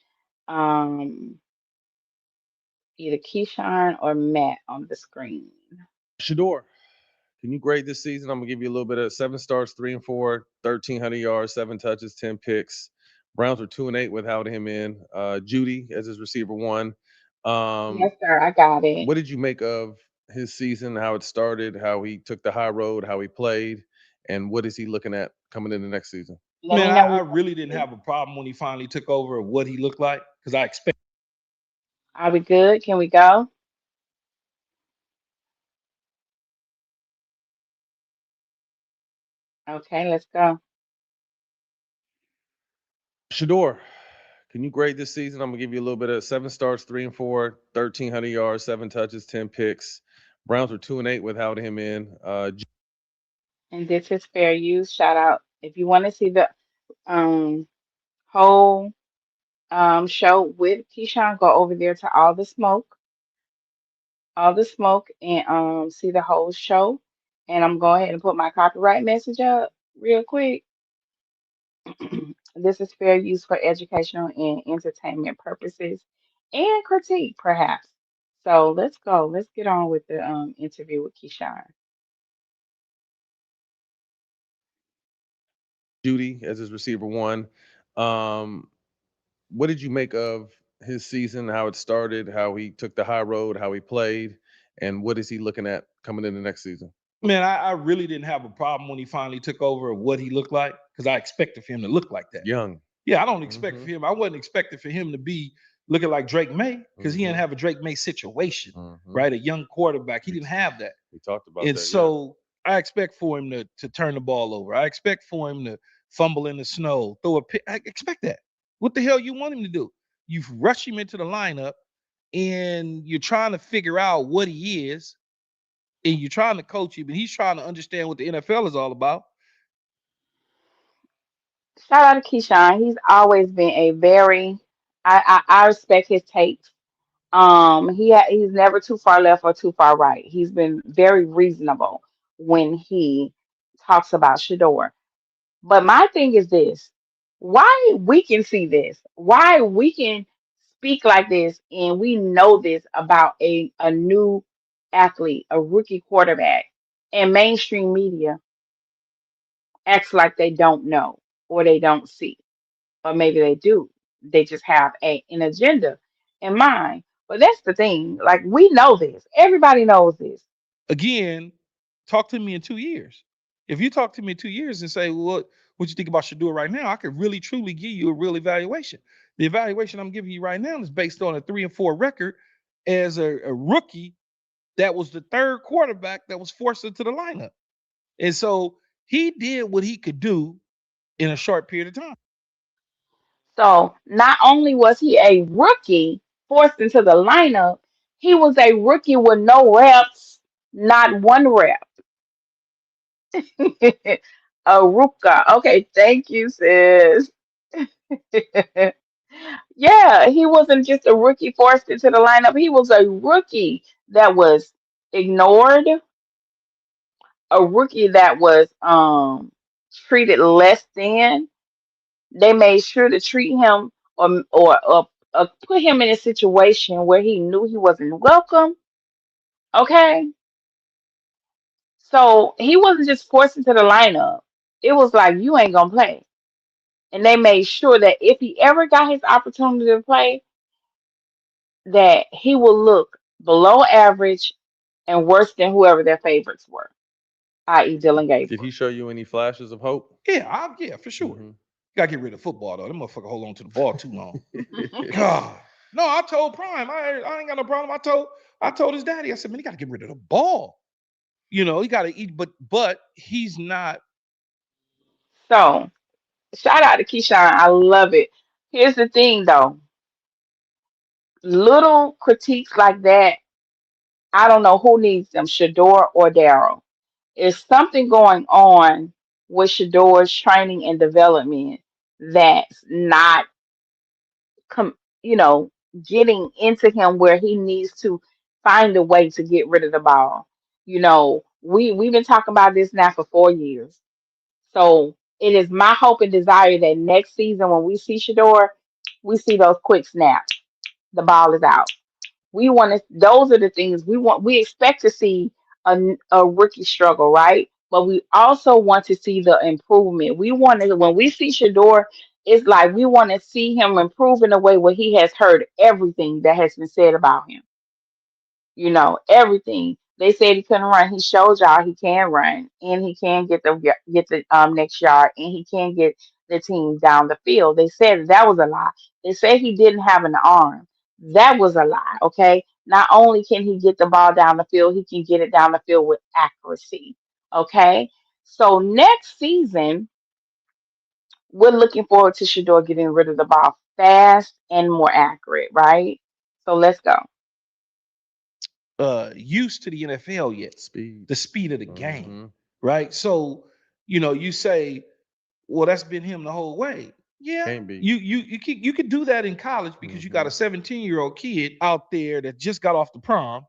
um either Keyshawn or Matt on the screen. Shedeur, can you grade this season? I'm gonna give you a little bit of 7 starts, 3 and 4, 1,300 yards, 7 touches, 10 picks. Browns were 2-8 without him in. Judy as his receiver one. Yes, sir, I got it. What did you make of his season? How it started? How he took the high road? How he played? And what is he looking at coming in the next season? Let me Man, know I when really didn't you have a problem when he finally took over of what he looked like because I expect. are we good? Can we go? Okay, let's go. Shedeur, can you grade this season? I'm gonna give you a little bit of 7 starts, 3 and 4, 1,300 yards, 7 touches, 10 picks. Browns were 2-8 without him in. And this is fair use. Shout out. If you want to see the whole show with Keyshawn, go over there to all the smoke, and see the whole show. And I'm going ahead and put my copyright message up real quick. This is fair use for educational and entertainment purposes and critique, perhaps. So let's go. Let's get on with the interview with Keyshawn. Judy as his receiver one. Um, what did you make of his season? How it started? How he took the high road? How he played? And what is he looking at coming in the next season? Man, I really didn't have a problem when he finally took over of what he looked like because I expected for him to look like that. Young. Yeah, I don't expect for him. I wasn't expecting for him to be looking like Drake May because he didn't have a Drake May situation, right? A young quarterback. He didn't have that. We talked about And that. so I expect for him to turn the ball over. I expect for him to fumble in the snow, throw a pick. I expect that. What the hell you want him to do? You rush him into the lineup and you're trying to figure out what he is and you're trying to coach him and he's trying to understand what the NFL is all about. Shout out to Keyshawn. He's always been a very I respect his takes. He's never too far left or too far right. He's been very reasonable when he talks about Shedeur. But my thing is this: why we can see this, why we can speak like this, and we know this about a new athlete, a rookie quarterback, and mainstream media acts like they don't know or they don't see, or maybe they do. They just have an agenda in mind. But that's the thing. Like we know this. Everybody knows this. Again, talk to me in 2 years. If you talk to me in 2 years and say, well, what you think about Shedeur right now, I could really truly give you a real evaluation. The evaluation I'm giving you right now is based on a 3-4 record as a rookie that was the third quarterback that was forced into the lineup. And so he did what he could do in a short period of time. So not only was he a rookie forced into the lineup, he was a rookie with no reps, not one rep. A Ruka. Okay, thank you, sis. Yeah, he wasn't just a rookie forced into the lineup. He was a rookie that was ignored, a rookie that was treated less than. They made sure to treat him or put him in a situation where he knew he wasn't welcome. Okay, so he wasn't just forced into the lineup. It was like you ain't gonna play, and they made sure that if he ever got his opportunity to play, that he will look below average and worse than whoever their favorites were, i.e., Dylan Did he Gabriel. show you any flashes of hope? Yeah, for sure. Mhm. Gotta get rid of football though. That motherfucker hold on to the ball too long. God. No, I told Prime, I ain't got no problem. I told his daddy, I said, man, he got to get rid of the ball. You know, he got to eat, but he's not. So shout out to Keyshawn. I love it. Here's the thing though. Little critiques like that, I don't know who needs them, Shedeur or Daryl. Is something going on with Shedeur's training and development that's not com- you know, getting into him where he needs to find a way to get rid of the ball. You know, we've been talking about this now for 4 years. So it is my hope and desire that next season when we see Shedeur, we see those quick snaps. The ball is out. We want to. Those are the things we want. We expect to see a rookie struggle, right? But we also want to see the improvement. We want to when we see Shedeur, it's like we want to see him improve in a way where he has heard everything that has been said about him. You know, everything. They said he couldn't run. He showed y'all he can run and he can get the next yard and he can get the team down the field. They said that was a lie. They said he didn't have an arm. That was a lie. Okay. Not only can he get the ball down the field, he can get it down the field with accuracy. Okay. So next season, we're looking forward to Shador getting rid of the ball fast and more accurate, right? So let's go. Used to the NFL yet. Speed. The speed of the game, Mm-hmm. right? So, you know, you say, well, that's been him the whole way. Yeah, Can't be. you could do that in college because you got a 17-year-old kid out there that just got off the prom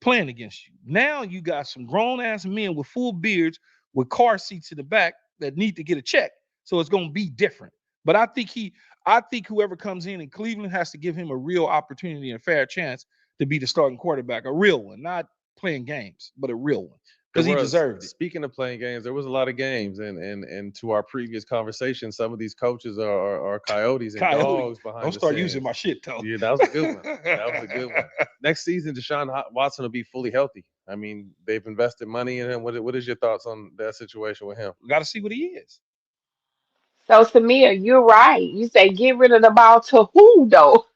playing against you. Now you got some grown ass men with full beards with car seats in the back that need to get a check. So it's gonna be different. But I think whoever comes in Cleveland has to give him a real opportunity and a fair chance to be the starting quarterback, a real one, not playing games, but a real one, There because he was, deserved it. speaking of playing games, there was a lot of games, and to our previous conversation, some of these coaches are coyotes and Coyote, dogs behind don't the start using my scenes. shit, though. Yeah, that was a good one. That was a good one. Next season, Watson will be fully healthy. I mean, they've invested money in him. What is your thoughts on that situation with him? We got to see what he is. So, Samir, you're right. You say get rid of the ball to who, though?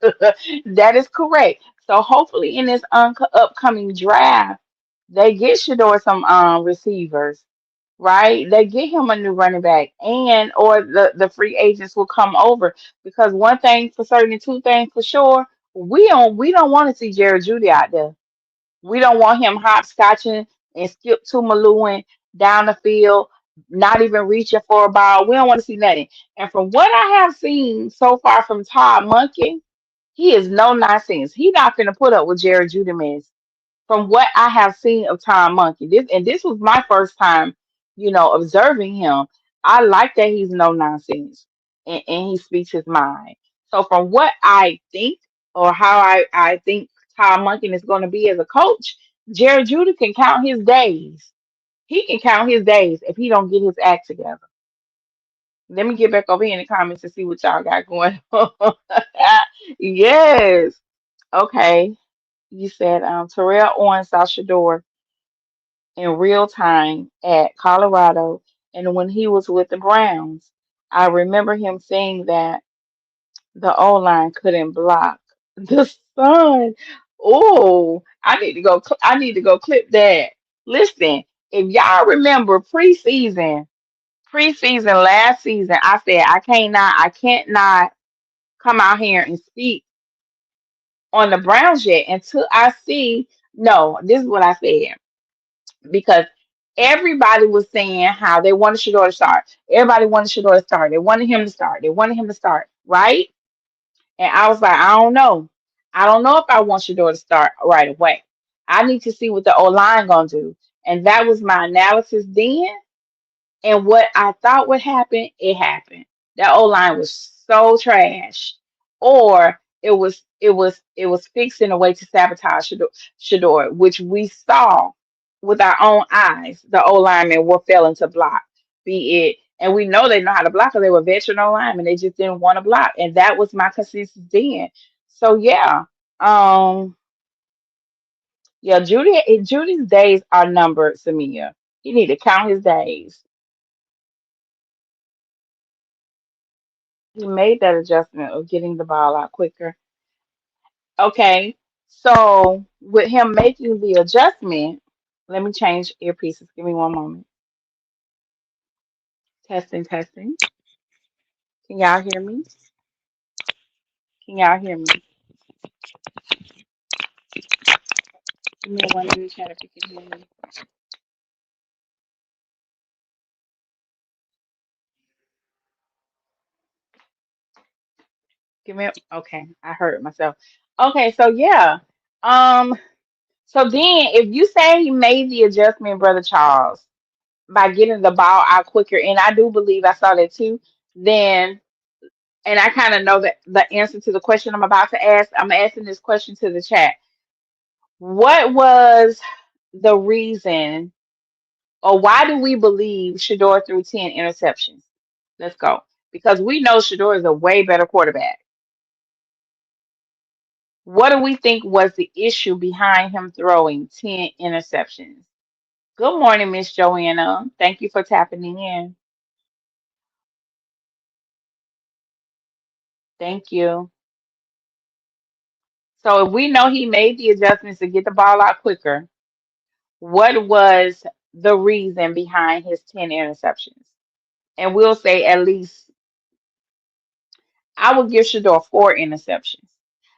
That is correct. So, hopefully, in this upcoming draft, they get Shador some receivers, right? They get him a new running back, and or the free agents will come over because one thing for certain, and two things for sure, we don't want to see Jared Judy out there. We don't want him hopscotching and skip to Maluin down the field, not even reaching for a ball. We don't want to see nothing. And from what I have seen so far from Todd Monkey, he is no nonsense. He not going to put up with Jared Judeman from what I have seen of Tom Monkey. This was my first time, observing him. I like that he's no nonsense and he speaks his mind. So from what I think or how I think Tom Monkey is going to be as a coach, Jerry Judy can count his days. He can count his days if he don't get his act together. Let me get back over here in the comments and see what y'all got going on. Yes. Okay. You said Terrell Owens South Shore in real time at Colorado. And when he was with the Browns, I remember him saying that the O line couldn't block the sun. Oh, I need to go clip that. Listen, if y'all remember preseason last season, I said I can't not come out here and speak on the Browns yet until I see. No, this is what I said because everybody was saying how they wanted Shador to start. Everybody wanted Shador to start. They wanted him to start. They wanted him to start, right? And I was like, I don't know. I don't know if I want Shador to start right away. I need to see what the O line gonna do. And that was my analysis then. And what I thought would happen, it happened. That O line was so trash, or it was fixed in a way to sabotage Shador, which we saw with our own eyes. The O linemen were failing to block, be it, and we know they know how to block because they were veteran O linemen. They just didn't want to block, and that was my consistency then. So yeah, um, yeah, Judy's days are numbered, Samia. He need to count his days. He made that adjustment of getting the ball out quicker. Okay. So with him making the adjustment, let me change earpieces. Give me one moment. Testing, testing. Can y'all hear me? Can y'all hear me? Give me one in the chat if you can hear me. Okay, I heard myself. Okay, so yeah. Um, so then if you say he made the adjustment, Brother Charles, by getting the ball out quicker, and I do believe I saw that too, then and I kind of know that the answer to the question I'm about to ask. I'm asking this question to the chat. What was the reason, or why do we believe Shedeur threw 10 interceptions? Let's go. Because we know Shedeur is a way better quarterback. What do we think was the issue behind him throwing 10 interceptions? Good morning, Miss Joanna. Thank you for tapping in. Thank you. So if we know he made the adjustments to get the ball out quicker, what was the reason behind his 10 interceptions? And we'll say at least I would give Shedeur 4 interceptions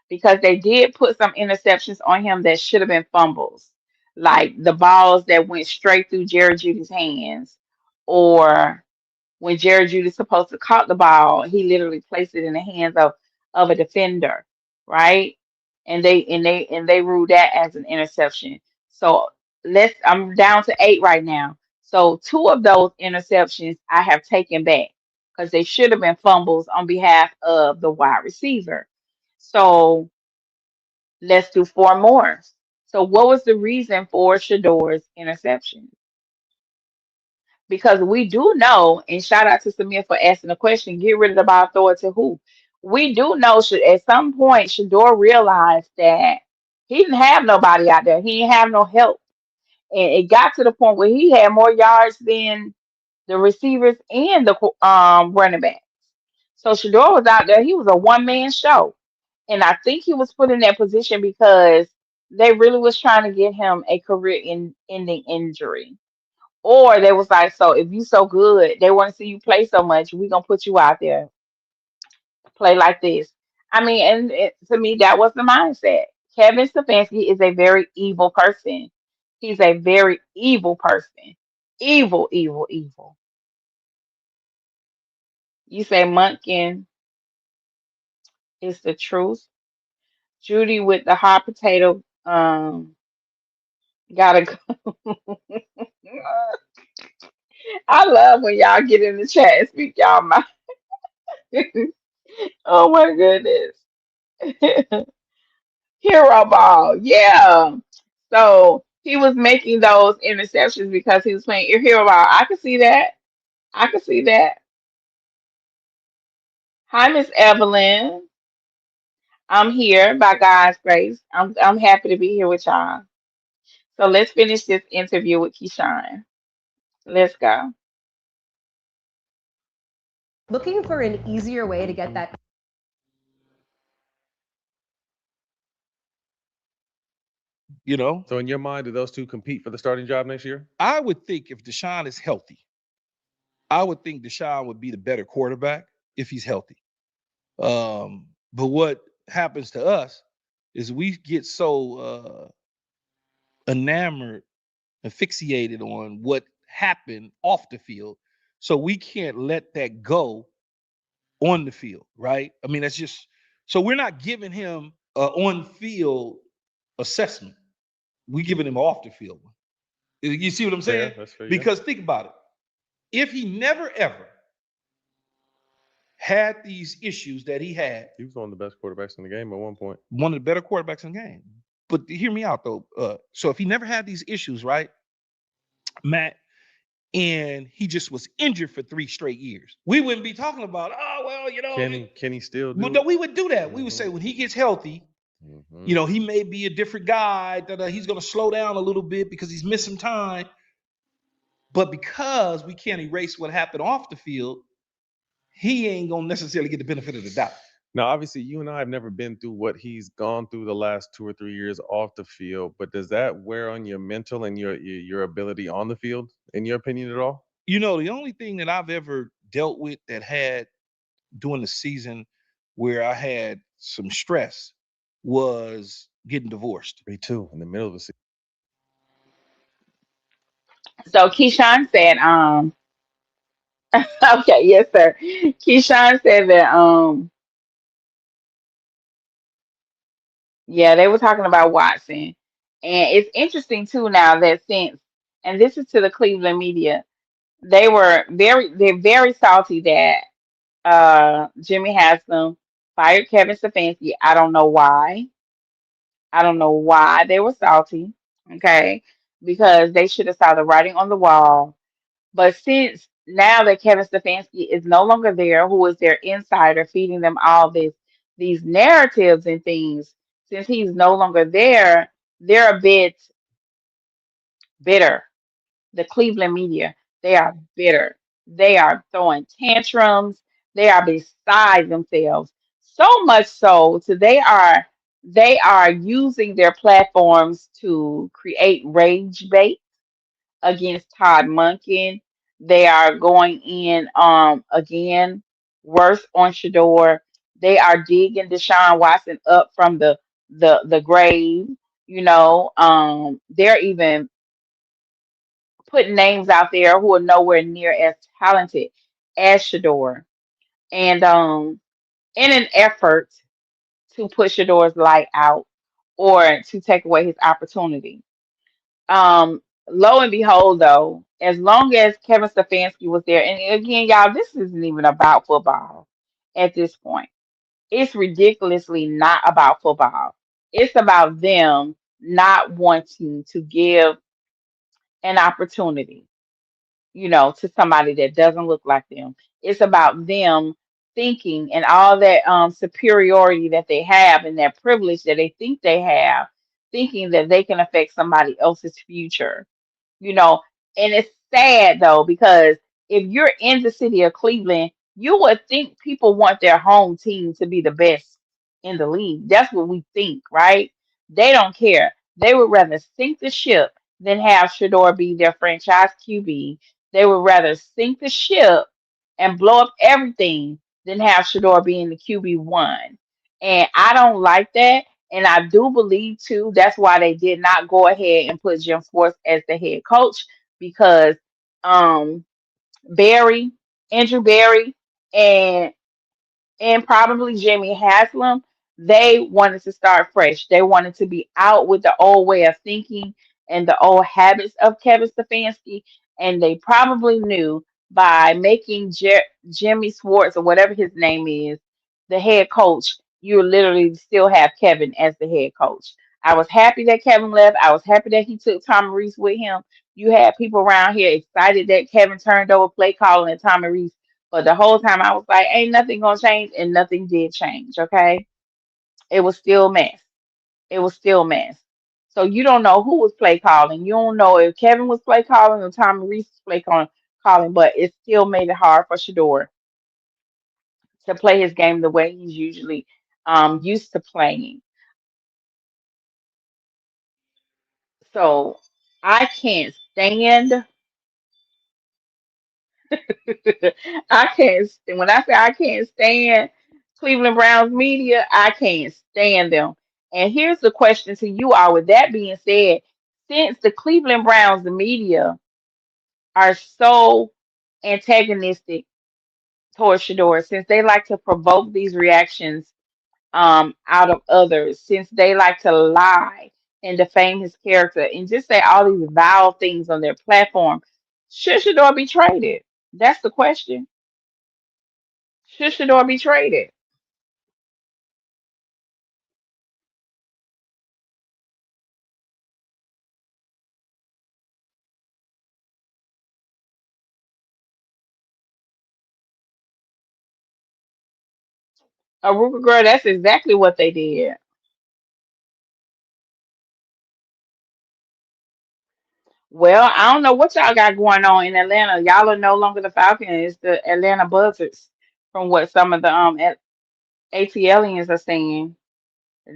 because they did put some interceptions on him that should have been fumbles, like the balls that went straight through Jerry Judy's hands, or when Jerry Judy's supposed to caught the ball, he literally placed it in the hands of a defender, right? And they ruled that as an interception. So I'm down to 8 right now. So 2 of those interceptions I have taken back because they should have been fumbles on behalf of the wide receiver. So let's do 4 more. So what was the reason for Shedeur's interception? Because we do know, and shout out to Samir for asking the question, get rid of the ball, throw it to who? We do know at some point Shedeur realized that he didn't have nobody out there. He didn't have no help. And it got to the point where he had more yards than the receivers and the running back. So Shedeur was out there. He was a one-man show. And I think he was put in that position because they really was trying to get him a career-ending injury. Or they was like, so if you so good, they want to see you play so much, we gonna put you out there, play like this. I mean, and to me, that was the mindset. Kevin Stefanski is a very evil person. He's a very evil person. Evil, evil, evil. You say Munkin is the truth. Judy with the hot potato gotta go. I love when y'all get in the chat and speak y'all mind. Oh my goodness. Hero ball. Yeah. So he was making those interceptions because he was playing hero ball. I can see that. I can see that. Hi, Miss Evelyn. I'm here by God's grace. I'm happy to be here with y'all. So let's finish this interview with Keyshawn. Let's go. Looking for an easier way to get that. You know, So in your mind, do those two compete for the starting job next year? I would think if Deshaun is healthy, I would think Deshaun would be the better quarterback if he's healthy. But what happens to us is we get so enamored and fixated on what happened off the field, so we can't let that go on the field, right? I mean, that's just so we're not giving him an on-field assessment. We're giving him an off-the-field one. You see what I'm saying? Fair, that's fair, yeah. Because think about it. If he never ever had these issues that he had, He was one of the best quarterbacks in the game at one point. one of the better quarterbacks in the game. But hear me out though. So if he never had these issues, right, Matt, and he just was injured for 3 straight years, we wouldn't be talking about, oh well, you know. Can he still do Well, it? no, we would do that. We would say when he gets healthy, you know, he may be a different guy. That he's going to slow down a little bit because he's missing time. But because we can't erase what happened off the field, he ain't going to necessarily get the benefit of the doubt. Now, obviously, you and I have never been through what he's gone through the last 2 or 3 years off the field, but does that wear on your mental and your ability on the field, in your opinion, at all? The only thing that I've ever dealt with that had during the season where I had some stress was getting divorced. Me too. In the middle of the season. So Keyshawn said, okay, yes, sir. Keyshawn said that, yeah, they were talking about Watson. And it's interesting too now that since, and this is to the Cleveland media, they're very salty that Jimmy Haslam fired Kevin Stefanski. I don't know why. I don't know why they were salty. Okay. Because they should have saw the writing on the wall. But since now that Kevin Stefanski is no longer there, who is their insider feeding them all these narratives and things, since he's no longer there, they're a bit bitter. The Cleveland media, they are bitter. They are throwing tantrums. They are beside themselves. So much so to they are using their platforms to create rage bait against Todd Monken. They are going in again worse on Shedeur. They are digging Deshaun Watson up from the grave. They're even putting names out there who are nowhere near as talented as Shedeur. And in an effort to put Shedeur's light out or to take away his opportunity. Lo and behold, though, as long as Kevin Stefanski was there, and again, y'all, this isn't even about football at this point. It's ridiculously not about football. It's about them not wanting to give an opportunity, to somebody that doesn't look like them. It's about them thinking and all that superiority that they have and that privilege that they think they have, thinking that they can affect somebody else's future you know. And it's sad though, because if you're in the city of Cleveland, you would think people want their home team to be the best in the league. That's what we think, right? They don't care. They would rather sink the ship than have Shedeur be their franchise QB. They would rather sink the ship and blow up everything than have Shedeur being the QB1. And I don't like that. And I do believe too, that's why they did not go ahead and put Jim Schwartz as the head coach because um Barry, Andrew Barry, and probably Jimmy Haslam, they wanted to start fresh. They wanted to be out with the old way of thinking and the old habits of Kevin Stefanski. And they probably knew by making Jimmy Swartz or whatever his name is the head coach, you literally still have Kevin as the head coach. I was happy that Kevin left. I was happy that he took Tommy Reese with him. You had people around here excited that Kevin turned over play calling and Tommy Reese, but the whole time I was like, ain't nothing gonna change, and nothing did change. Okay, it was still a mess. It was still a mess. So you don't know who was play calling. You don't know if Kevin was play calling or Tommy Reese was calling, but it still made it hard for Shedeur to play his game the way he's usually used to playing. So I can't stand. I can't. When I say I can't stand Cleveland Browns media, I can't stand them. And here's the question to you all. With that being said, since the Cleveland Browns, the media are so antagonistic towards Shador, since they like to provoke these reactions out of others, since they like to lie and defame his character and just say all these vile things on their platform, should Shador be traded? That's the question. Should Shador be traded? Aruka girl, that's exactly what they did. Well, I don't know what y'all got going on in Atlanta. Y'all are no longer the Falcons, it's the Atlanta Buzzards, from what some of the ATLians are saying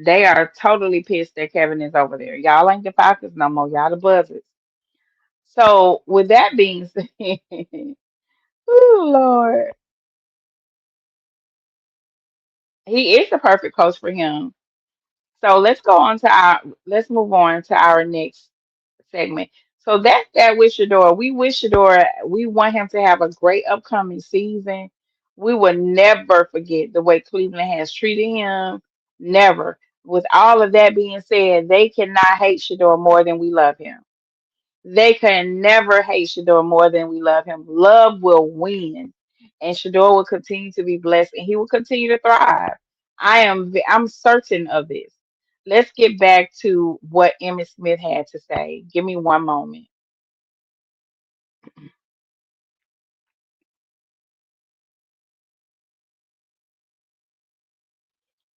they are totally pissed that Kevin is over there. Y'all ain't the Falcons no more. Y'all the Buzzards. So with that being said, oh Lord, he is the perfect coach for him. So let's move on to our next segment. So that's that with Shedeur. We wish Shedeur, we want him to have a great upcoming season. We will never forget the way Cleveland has treated him. Never. With all of that being said, they cannot hate Shedeur more than we love him. They can never hate Shedeur more than we love him. Love will win, and Shedeur will continue to be blessed, and he will continue to thrive. I'm certain of this. Let's get back to what Emmitt Smith had to say. Give me one moment.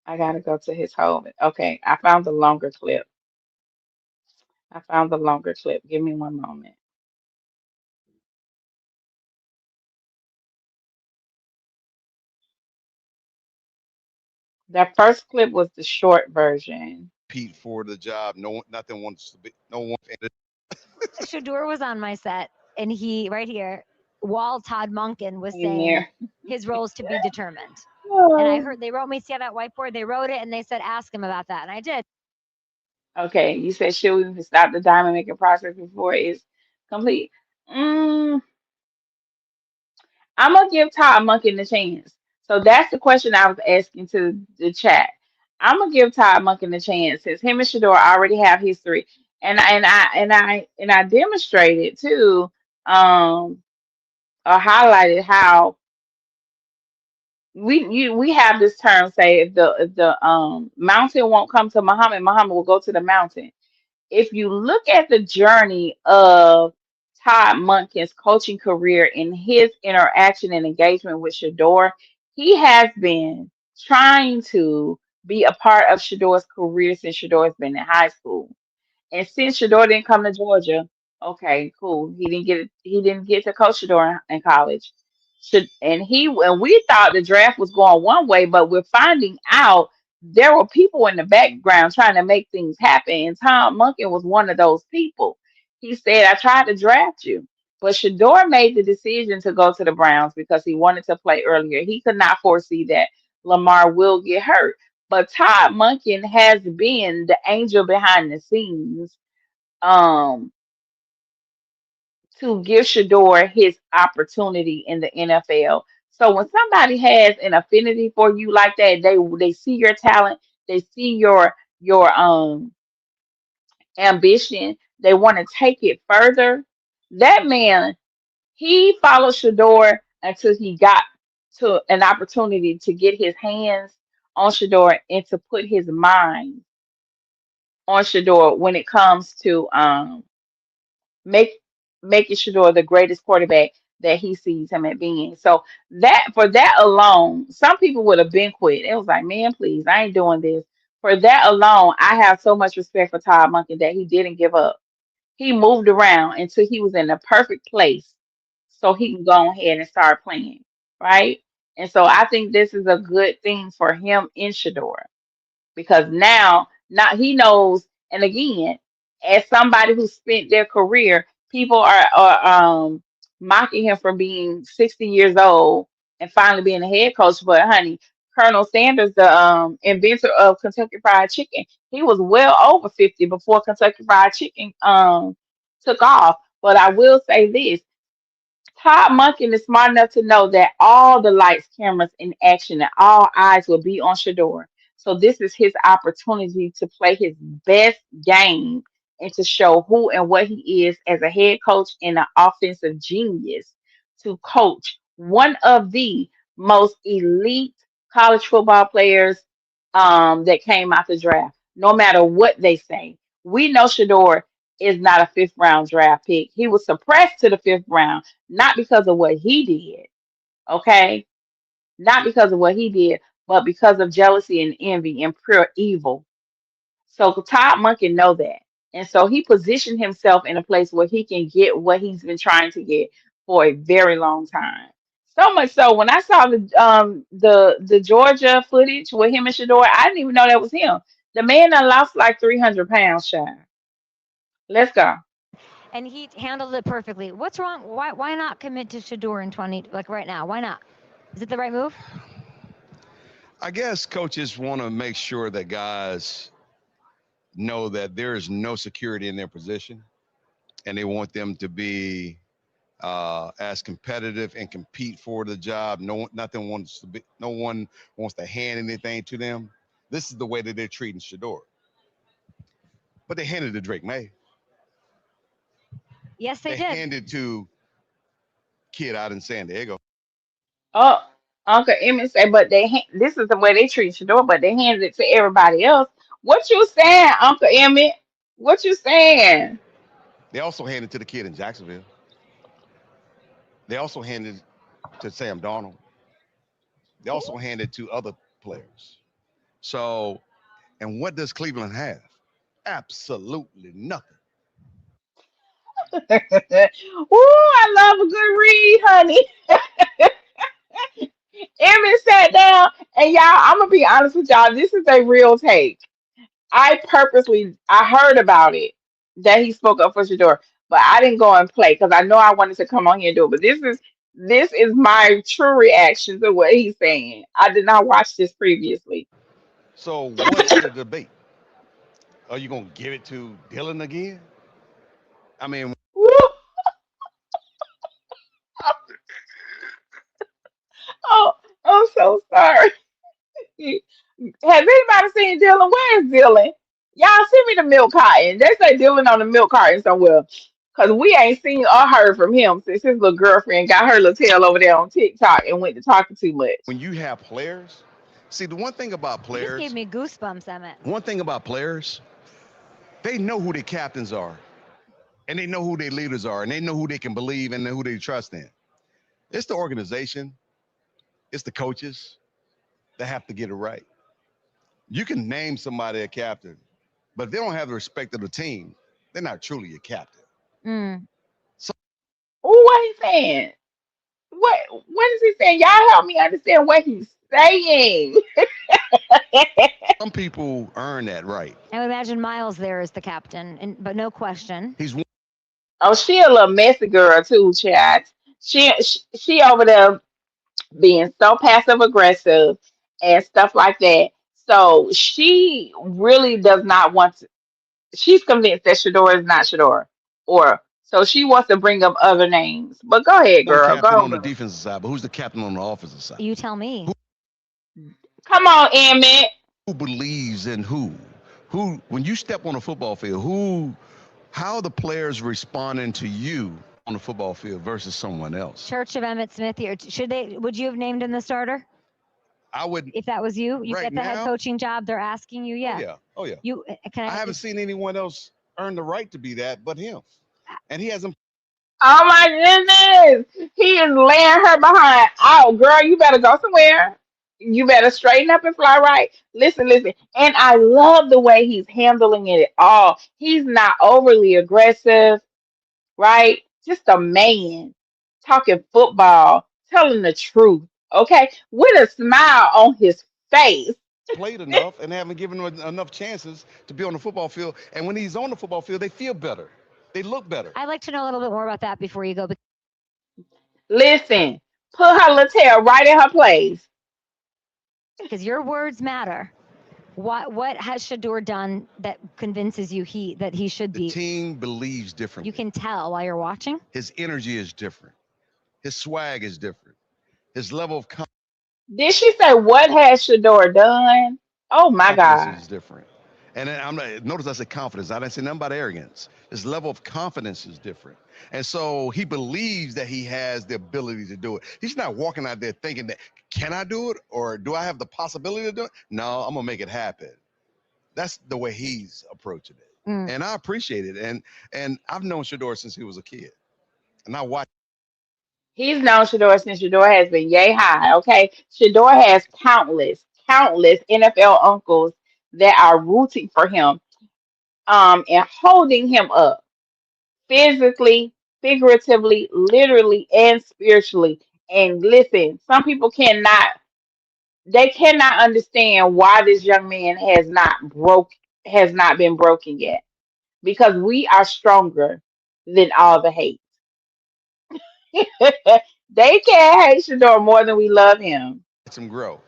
I gotta go to his home. Okay, I found the longer clip. I found the longer clip. Give me one moment. That first clip was the short version. Pete for the job. Nothing wants to be. No one. Shedeur was on my set, and he right here, while Todd Monken was In saying there. his roles to be determined. And I Oh. heard they wrote me, see on that whiteboard, they wrote it and they said, ask him about that. And I did. Okay, you said should we stop the diamond making process before it's complete? Mm, I'm gonna give Todd Monken the chance. So that's the question I was asking to the chat. I'm gonna give Todd Monken the chance since him and Shador already have history, and I demonstrated too, or highlighted how we have this term say if the mountain won't come to Muhammad, Muhammad will go to the mountain. If you look at the journey of Todd Monken's coaching career and his interaction and engagement with Shador, he has been trying to be a part of Shador's career since Shador's been in high school. And since Shador didn't come to Georgia, okay, cool. He didn't get to coach Shador in college. And we thought the draft was going one way, but we're finding out there were people in the background trying to make things happen. And Tom Munkin was one of those people. He said, I tried to draft you. But Shador made the decision to go to the Browns because he wanted to play earlier. He could not foresee that Lamar will get hurt. But Todd Monken has been the angel behind the scenes um, to give Shador his opportunity in the NFL. So when somebody has an affinity for you like that, they see your talent, they see your ambition, they want to take it further. That man, he followed Shador until he got to an opportunity to get his hands on Shador and to put his mind on Shador when it comes to make making Shador the greatest quarterback that he sees him at being. So that for that alone, some people would have been quit. It was like, man, please, I ain't doing this. For that alone, I have so much respect for Todd Monken that he didn't give up. He moved around until he was in the perfect place so he can go ahead and start playing. Right. And so I think this is a good thing for him in Shador because now he knows. And again, as somebody who spent their career, people are mocking him for being 60 years old and finally being a head coach. But honey, Colonel Sanders, the inventor of Kentucky Fried Chicken, he was well over 50 before Kentucky Fried Chicken took off. But I will say this. Todd Monken is smart enough to know that all the lights, cameras in action, and all eyes will be on Shador. So this is his opportunity to play his best game and to show who and what he is as a head coach and an offensive genius to coach one of the most elite college football players that came out the draft. No matter what they say, we know Shador is not a fifth round draft pick. He was suppressed to the fifth round not because of what he did, okay? Not because of what he did, but because of jealousy and envy and pure evil. So Todd Monken know that. And so he positioned himself in a place where he can get what he's been trying to get for a very long time. So much so when I saw the Georgia footage with him and Shedeur, I didn't even know that was him. The man done lost like 300 pounds, shy. Let's go. And he handled it perfectly. What's wrong? Why not commit to Shedeur in 20 like right now? Why not? Is it the right move? I guess coaches want to make sure that guys know that there is no security in their position, and they want them to be as competitive and compete for the job. No one wants to hand anything to them. This is the way that they're treating Shedeur. But they handed to Drake May. Yes, they They did. handed to kid out in San Diego. Oh, Uncle Emmett say, but this is the way they treat Shedeur, but they handed it to everybody else. What you saying, Uncle Emmett? What you saying? They also handed to the kid in Jacksonville. They also handed to Sam Darnold. They also handed to other players. So, and what does Cleveland have? Absolutely nothing. Ooh, I love a good read, honey. Emmett sat down, and y'all, I'm gonna be honest with y'all. This is a real take. I heard about it that he spoke up for Shedeur, but I didn't go and play because I know I wanted to come on here and do it. But this is my true reaction to what he's saying. I did not watch this previously. So, what's the debate? Are you going to give it to Dylan again? I mean, Woo! Oh, I'm so sorry. Has anybody seen Dylan? Where is Dylan? Y'all send me the milk carton. They say Dylan on the milk carton somewhere. Cause we ain't seen or heard from him since his little girlfriend got her little tail over there on TikTok and went to talking too much. when you have players, see, the one thing about You just gave players, me goosebumps, Emmett. one thing about players, they know who their captains are, and they know who their leaders are, and they know who they can believe and who they trust in. It's the organization, it's the coaches that have to get it right. You can name somebody a captain, but if they don't have the respect of the team, they're not truly a captain. Mm. So Ooh, what he saying? What is he saying? Y'all help me understand what he's saying. some people earn that right. I would imagine Miles there is the captain, but no question. He's Oh, she a little messy girl too, chat. She over there being so passive aggressive and stuff like that. So she really does not want to. She's convinced that Shedeur is not Shedeur, or so she wants to bring up other names. But go ahead, one girl. Go captain on, on the girl. defensive side, but who's the captain on the offensive side? You tell me. Come on, Emmett. Who believes in who? Who, when you step on a football field, how are the players responding to you on the football field versus someone else? Church of Emmett Smith here. Would you have named him the starter? I would. If that was you, you Right get the head now? coaching job. They're asking you. Oh Yeah. yeah. Oh yeah. You can I I haven't just seen anyone else earn the right to be that but him, and he hasn't. Oh my goodness. He is laying her behind. Oh, girl, you better go somewhere. You better straighten up and fly right. Listen, listen. And I love the way he's handling it all. He's not overly aggressive, right? Just a man talking football, telling the truth, okay? With a smile on his face. Played enough and haven't given him enough chances to be on the football field. And when he's on the football field, they feel better. They look better. I'd like to know a little bit more about that before you go. Listen, put her little tail right in her place. Because your words matter. What has Shedeur done that convinces you that he should The be? team believes differently. You can tell while you're watching. His energy is different. His swag is different. His level of Did she say what has Shedeur done? Oh my confidence God. is different. And then notice I said confidence. I didn't say nothing about arrogance. His level of confidence is different. And so he believes that he has the ability to do it. He's not walking out there thinking that, can I do it? Or do I have the possibility to do it? No, I'm going to make it happen. That's the way he's approaching it. And I appreciate it. And I've known Shedeur since he was a kid. And I watched. He's known Shedeur since Shedeur has been yay high. Okay. Shedeur has countless NFL uncles that are rooting for him, and holding him up physically, figuratively, literally, and spiritually. And listen, some people cannot understand why this young man has not been broken yet. Because we are stronger than all the hate. They can't hate Shedeur more than we love him. Him grow.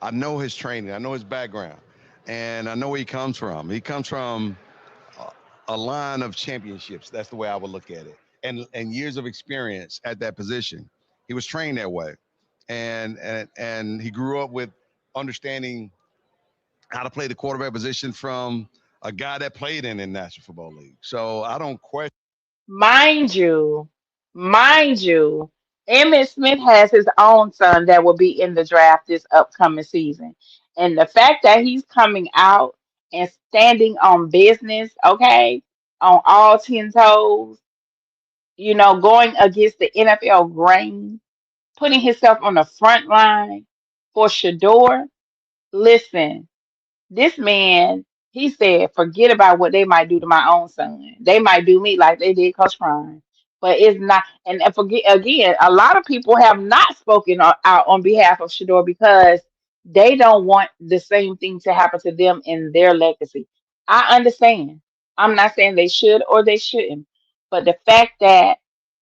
I know his training. I know his background, and I know where he comes from. He comes from a line of championships. That's the way I would look at it, and years of experience at that position. He was trained that way, and he grew up with understanding how to play the quarterback position from a guy that played in the National Football League. So I don't question. Mind you, mind you, Emmitt Smith has his own son that will be in the draft this upcoming season. And the fact that he's coming out and standing on business, okay, on all 10 toes, going against the NFL grain, putting himself on the front line for Shedeur. Listen, this man, he said, forget about what they might do to my own son. They might do me like they did Coach Prime. But it's not, and forget again, a lot of people have not spoken out on behalf of Shedeur because they don't want the same thing to happen to them in their legacy. I understand. I'm not saying they should or they shouldn't. But the fact that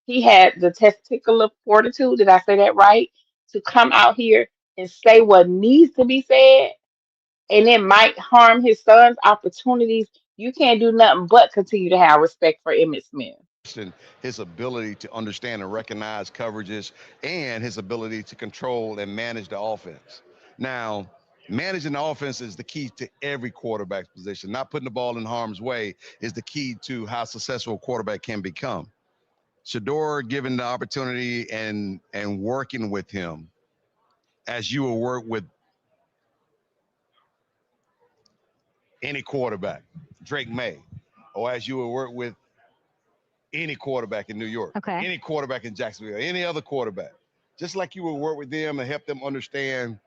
he had the testicular fortitude, did I say that right? To come out here and say what needs to be said and it might harm his son's opportunities, you can't do nothing but continue to have respect for Emmitt Smith. His ability to understand and recognize coverages and his ability to control and manage the offense. Now, managing the offense is the key to every quarterback's position. Not putting the ball in harm's way is the key to how successful a quarterback can become. Shedeur, given the opportunity and working with him, as you will work with any quarterback, Drake May, or as you will work with any quarterback in New York, any quarterback in Jacksonville, any other quarterback, just like you will work with them and help them understand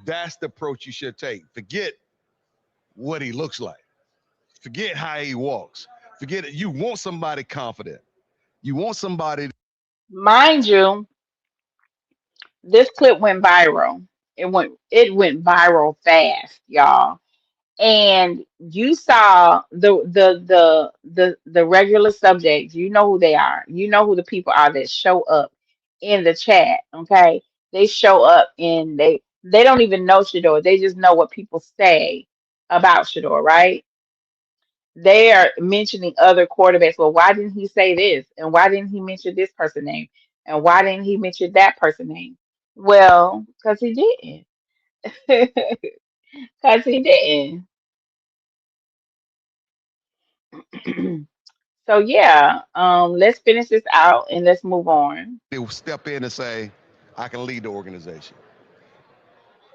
that's the approach you should take. Forget what he looks like. Forget how he walks. Forget it. You want somebody confident. You want somebody. Mind you, this clip went viral. It went viral fast, y'all. And you saw the regular subjects. You know who they are. You know who the people are that show up in the chat. Okay, they show up and they don't even know Shedeur. They just know what people say about Shedeur, right? They are mentioning other quarterbacks. Well, why didn't he say this? And why didn't he mention this person name? And why didn't he mention that person name? Well, because he didn't. Because he didn't. So yeah, let's finish this out and let's move on. They will step in and say, I can lead the organization.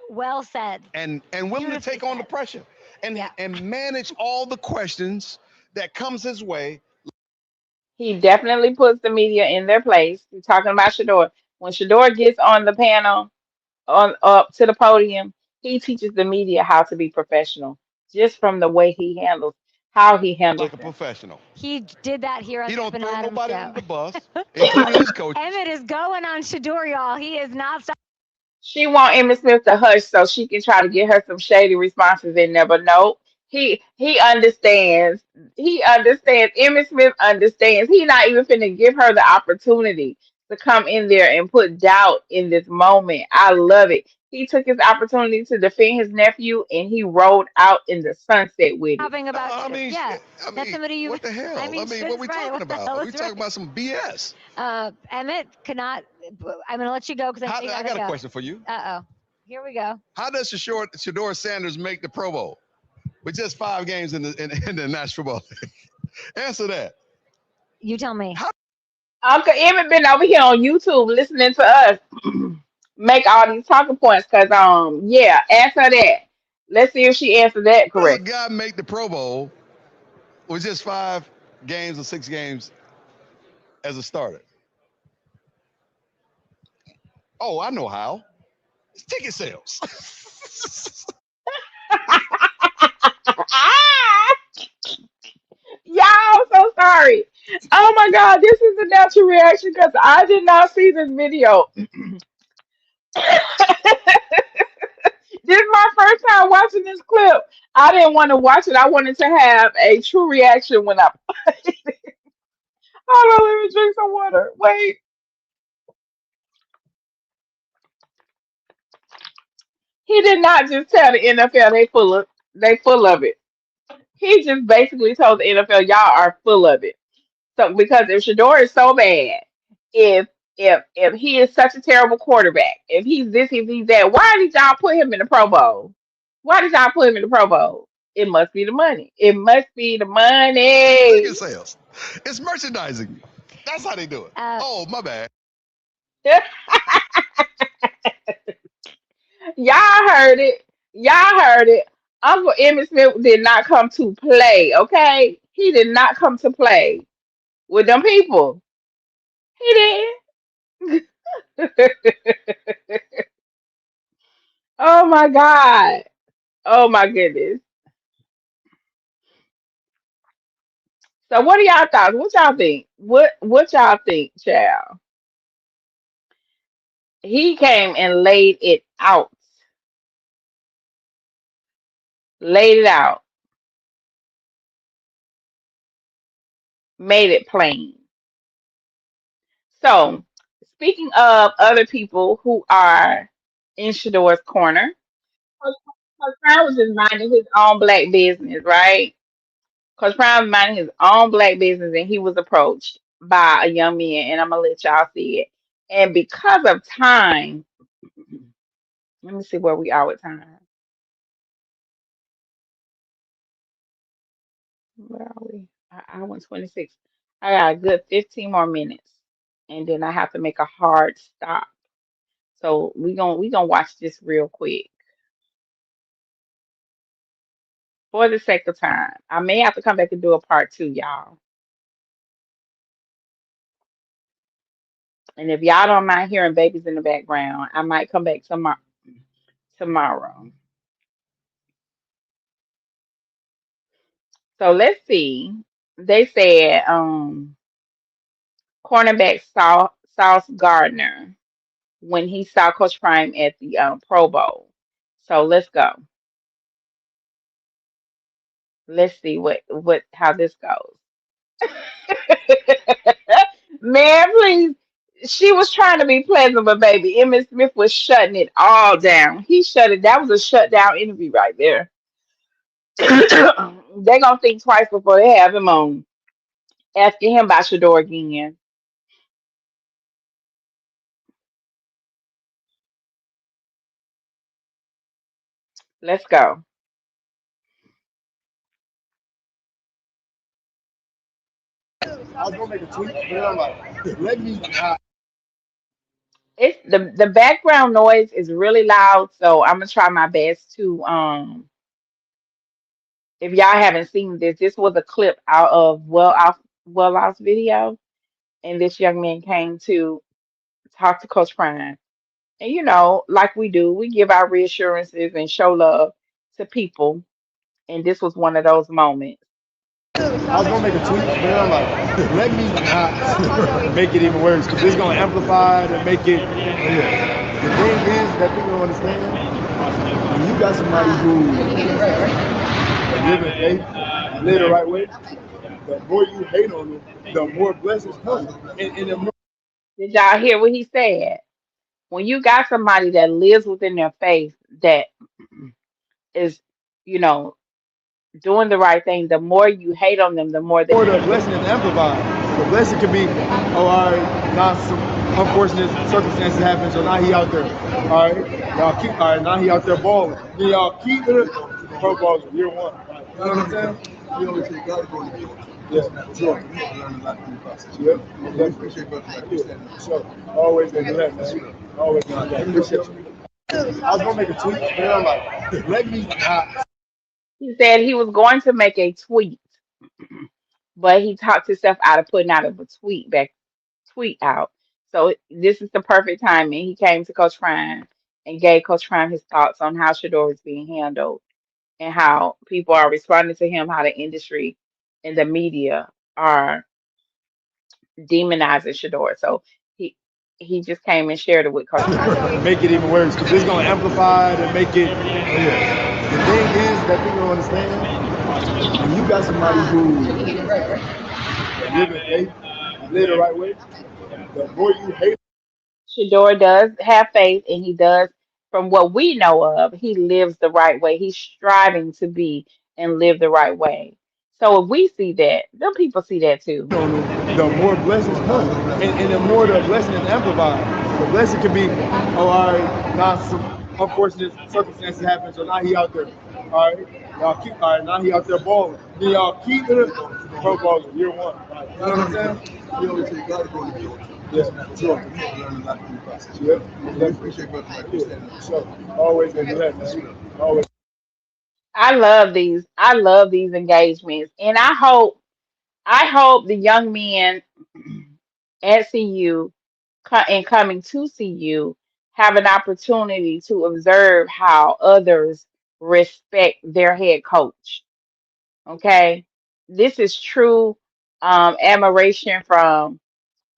Well said. And willing to take on the pressure and manage all the questions that comes his way. He definitely puts the media in their place. We're talking about Shedeur. When Shedeur gets on the panel, on up to the podium, he teaches the media how to be professional, just from the way how he handles Like a it. professional. He did that here on He the don't Stephen throw Adams nobody show. under the bus, including his coach. Emmett is going on Shedeur, y'all. He is not stopping. She want Emmitt Smith to hush so she can try to get her some shady responses in there, but no, he understands. He understands. Emmitt Smith understands. He not even finna give her the opportunity to come in there and put doubt in this moment. I love it. He took his opportunity to defend his nephew, and he rode out in the sunset with it. Talking about I mean, yeah, I that's mean, somebody you. what the hell? I mean, what Shed's we right. talking What the about? hell We is talking right? about some BS. Emmett cannot. I'm gonna let you go because I I got a question for you. Uh oh. Here we go. How does Shedeur Sanders make the Pro Bowl with just 5 games in the National Football League? Answer that. You tell me. Uncle Emmett been over here on YouTube listening to us make all these talking points. Cause yeah, ask her that. Let's see if she answered that How does a correct. guy make the Pro Bowl with just 5 games or 6 games as a starter? Oh, I know how. It's ticket sales. Ah! Y'all, I'm so sorry. Oh my God, this is a natural reaction because I did not see this video. This is my first time watching this clip. I didn't want to watch it. I wanted to have a true reaction when I. Hold on, let me drink some water. Wait. He did not just tell the NFL they full of it. He just basically told the NFL y'all are full of it. So because if Shedeur is so bad, if if he is such a terrible quarterback, if he's this, if he's that, why did y'all put him in the Pro Bowl? Why did y'all put him in the Pro Bowl? It must be the money. It must be the Ticket money. sales. It's merchandising. That's how they do it. Oh, my bad. Y'all heard it. Y'all heard it. Uncle Emmitt Smith did not come to play, okay? He did not come to play with them people. He did. Oh my God. Oh my goodness. So what are y'all thoughts? What y'all think? What y'all think, child? He came and laid it out, made it plain. So speaking of other people who are in Shadeur's corner, Coach Brown was just minding his own black business, right? Coach Brown was minding his own black business, and he was approached by a young man, and I'm gonna let y'all see it. And because of time, let me see where we are with time. Where are we? I went 26. I got a good 15 more minutes, and then I have to make a hard stop. So we gonna watch this real quick for the sake of time. I may have to come back and do a part two, y'all. And if y'all don't mind hearing babies in the background, I might come back tomorrow. So let's see. They said cornerback Sauce Gardner when he saw Coach Prime at the Pro Bowl. So let's go. Let's see what how this goes. Man, please. She was trying to be pleasant, but baby, Emmitt Smith was shutting it all down. He shut it. That was a shutdown interview right there. They gonna think twice before they have him on. Asking him about Shador again. Let's go. I was gonna make a tweet, but I'm like, let me. It's the background noise is really loud, so I'm gonna try my best to if y'all haven't seen this, this was a clip out of Well Off's video, and this young man came to talk to Coach Prime. And like we do, we give our reassurances and show love to people. And this was one of those moments. I was gonna make a tweet, but I'm like, let me not make it even worse because it's gonna amplify it and make it. Yeah. The thing is that people don't understand when you got somebody who live in faith, live the right way. The more you hate on them, the more blessings come, and the more. Did y'all hear what he said? When you got somebody that lives within their faith, that is, you know, doing the right thing, the more you hate on them, the more Or they. the blessing is amplified. The blessing could be, oh, all right, now some unfortunate circumstances happen, so now he out there. All right, y'all keep, all right, now he out there balling. Then y'all keep it pro balls year one. You know what I'm saying? You always say God going to be. Yeah, sure. Yep. I appreciate that. Sure. Always gonna do that, man. Always gonna do that. Appreciate you. I was gonna make a tweet, but I'm like, let me not. He said he was going to make a tweet, but he talked himself out of putting out of a tweet out. So this is the perfect timing. He came to Coach Prime and gave Coach Prime his thoughts on how Shador is being handled and how people are responding to him, how the industry and the media are demonizing Shador. So he he just came and shared it with Coach Prime. Make it even worse because it's gonna amplify it and make it. The thing is that people don't understand when you got somebody who live in faith, live the right way, the more you hate. Shador does have faith, and he does, from what we know of, he lives the right way. He's striving to be and live the right way. So if we see that, them people see that too. On them, the more blessings come, and the more the blessing is amplified. The blessing can be, oh, all right, now some unfortunate circumstances happen, so now he out there. All right, y'all keep, all right, now he out there balling. Then y'all keep it pro bowling year one. You know what I'm saying? You always say you gotta go to the yeah, sure. Yeah, so always gonna do that, man. Always. I love these engagements, and I hope the young men at CU and coming to CU have an opportunity to observe how others respect their head coach. Okay, this is true admiration from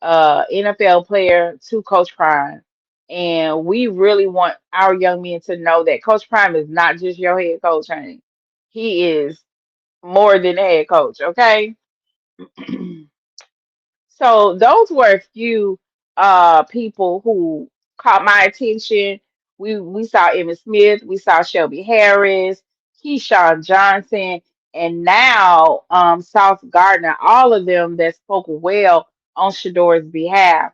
NFL player to Coach Prime. And we really want our young men to know that Coach Prime is not just your head coach, honey. He is more than a head coach, okay? So those were a few people who caught my attention. We saw Emmitt Smith, we saw Shelby Harris, Keyshawn Johnson, and now Sauce Gardner, all of them that spoke well on Shador's behalf,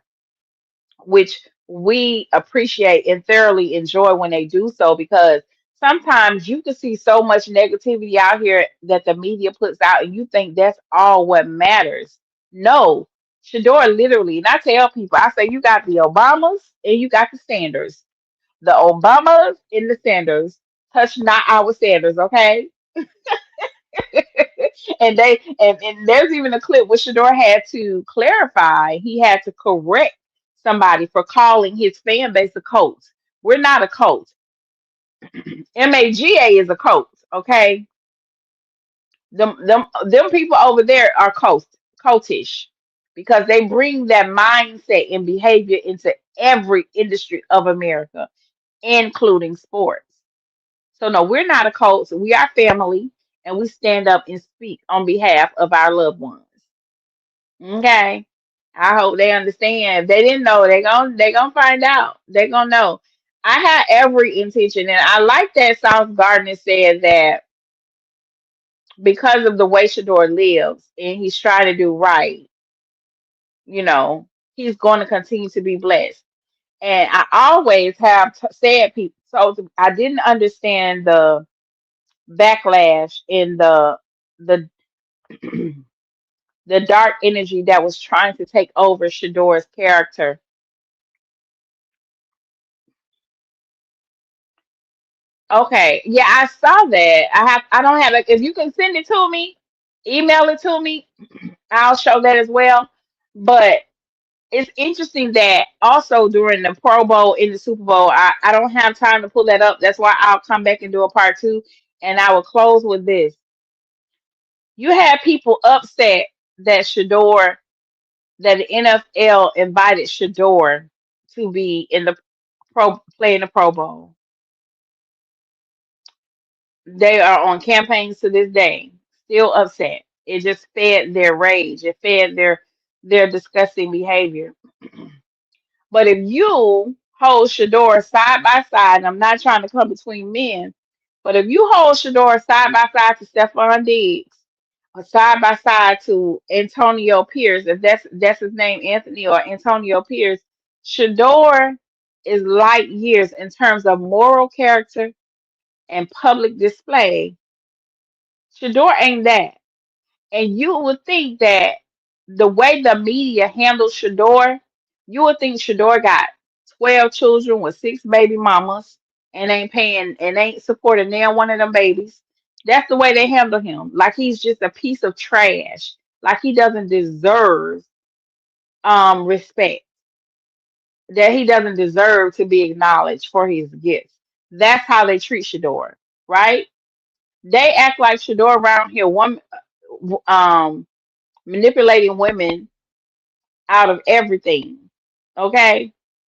which we appreciate and thoroughly enjoy when they do so, because sometimes you can see so much negativity out here that the media puts out and you think that's all what matters. No, Shador literally, and I tell people, I say you got the Obamas and you got the Sanders. The Obamas and the Sanders touch not our Sanders, okay? And there's even a clip where Shador had to clarify. He had to correct somebody for calling his fan base a cult. We're not a cult. MAGA is a cult, okay? Them people over there are cultish because they bring that mindset and behavior into every industry of America, including sports. So no, we're not a cult. So we are family, and we stand up and speak on behalf of our loved ones. Okay. I hope they understand. If they didn't know, they gonna find out. They gonna know. I had every intention, and I like that South Gardner said that because of the way Shador lives and he's trying to do right, you know, he's going to continue to be blessed. And I always have said people, so I didn't understand the backlash in the the dark energy that was trying to take over Shador's character. Okay, yeah, I saw that. I don't have it. If you can send it to me, email it to me, I'll show that as well. But it's interesting that also during the Pro Bowl in the Super Bowl, I don't have time to pull that up. That's why I'll come back and do a part two. And I will close with this. You had people upset that that the NFL invited Shador to be in the play in the Pro Bowl. They are on campaigns to this day, still upset. It just fed their rage. It fed their disgusting behavior. But if you hold Shador side by side, and I'm not trying to come between men, but if you hold Shador side by side to Steffon Diggs, or side by side to Antonio Pierce, if that's his name, Anthony or Antonio Pierce, Shador is light years in terms of moral character and public display. Shador ain't that. And you would think that the way the media handles Shador, you would think Shador got 12 children with six baby mamas and ain't paying and ain't supporting near one of them babies. That's the way they handle him. Like he's just a piece of trash. Like he doesn't deserve respect. That he doesn't deserve to be acknowledged for his gifts. That's how they treat Shador, right? They act like Shador around here one um manipulating women out of everything. Okay?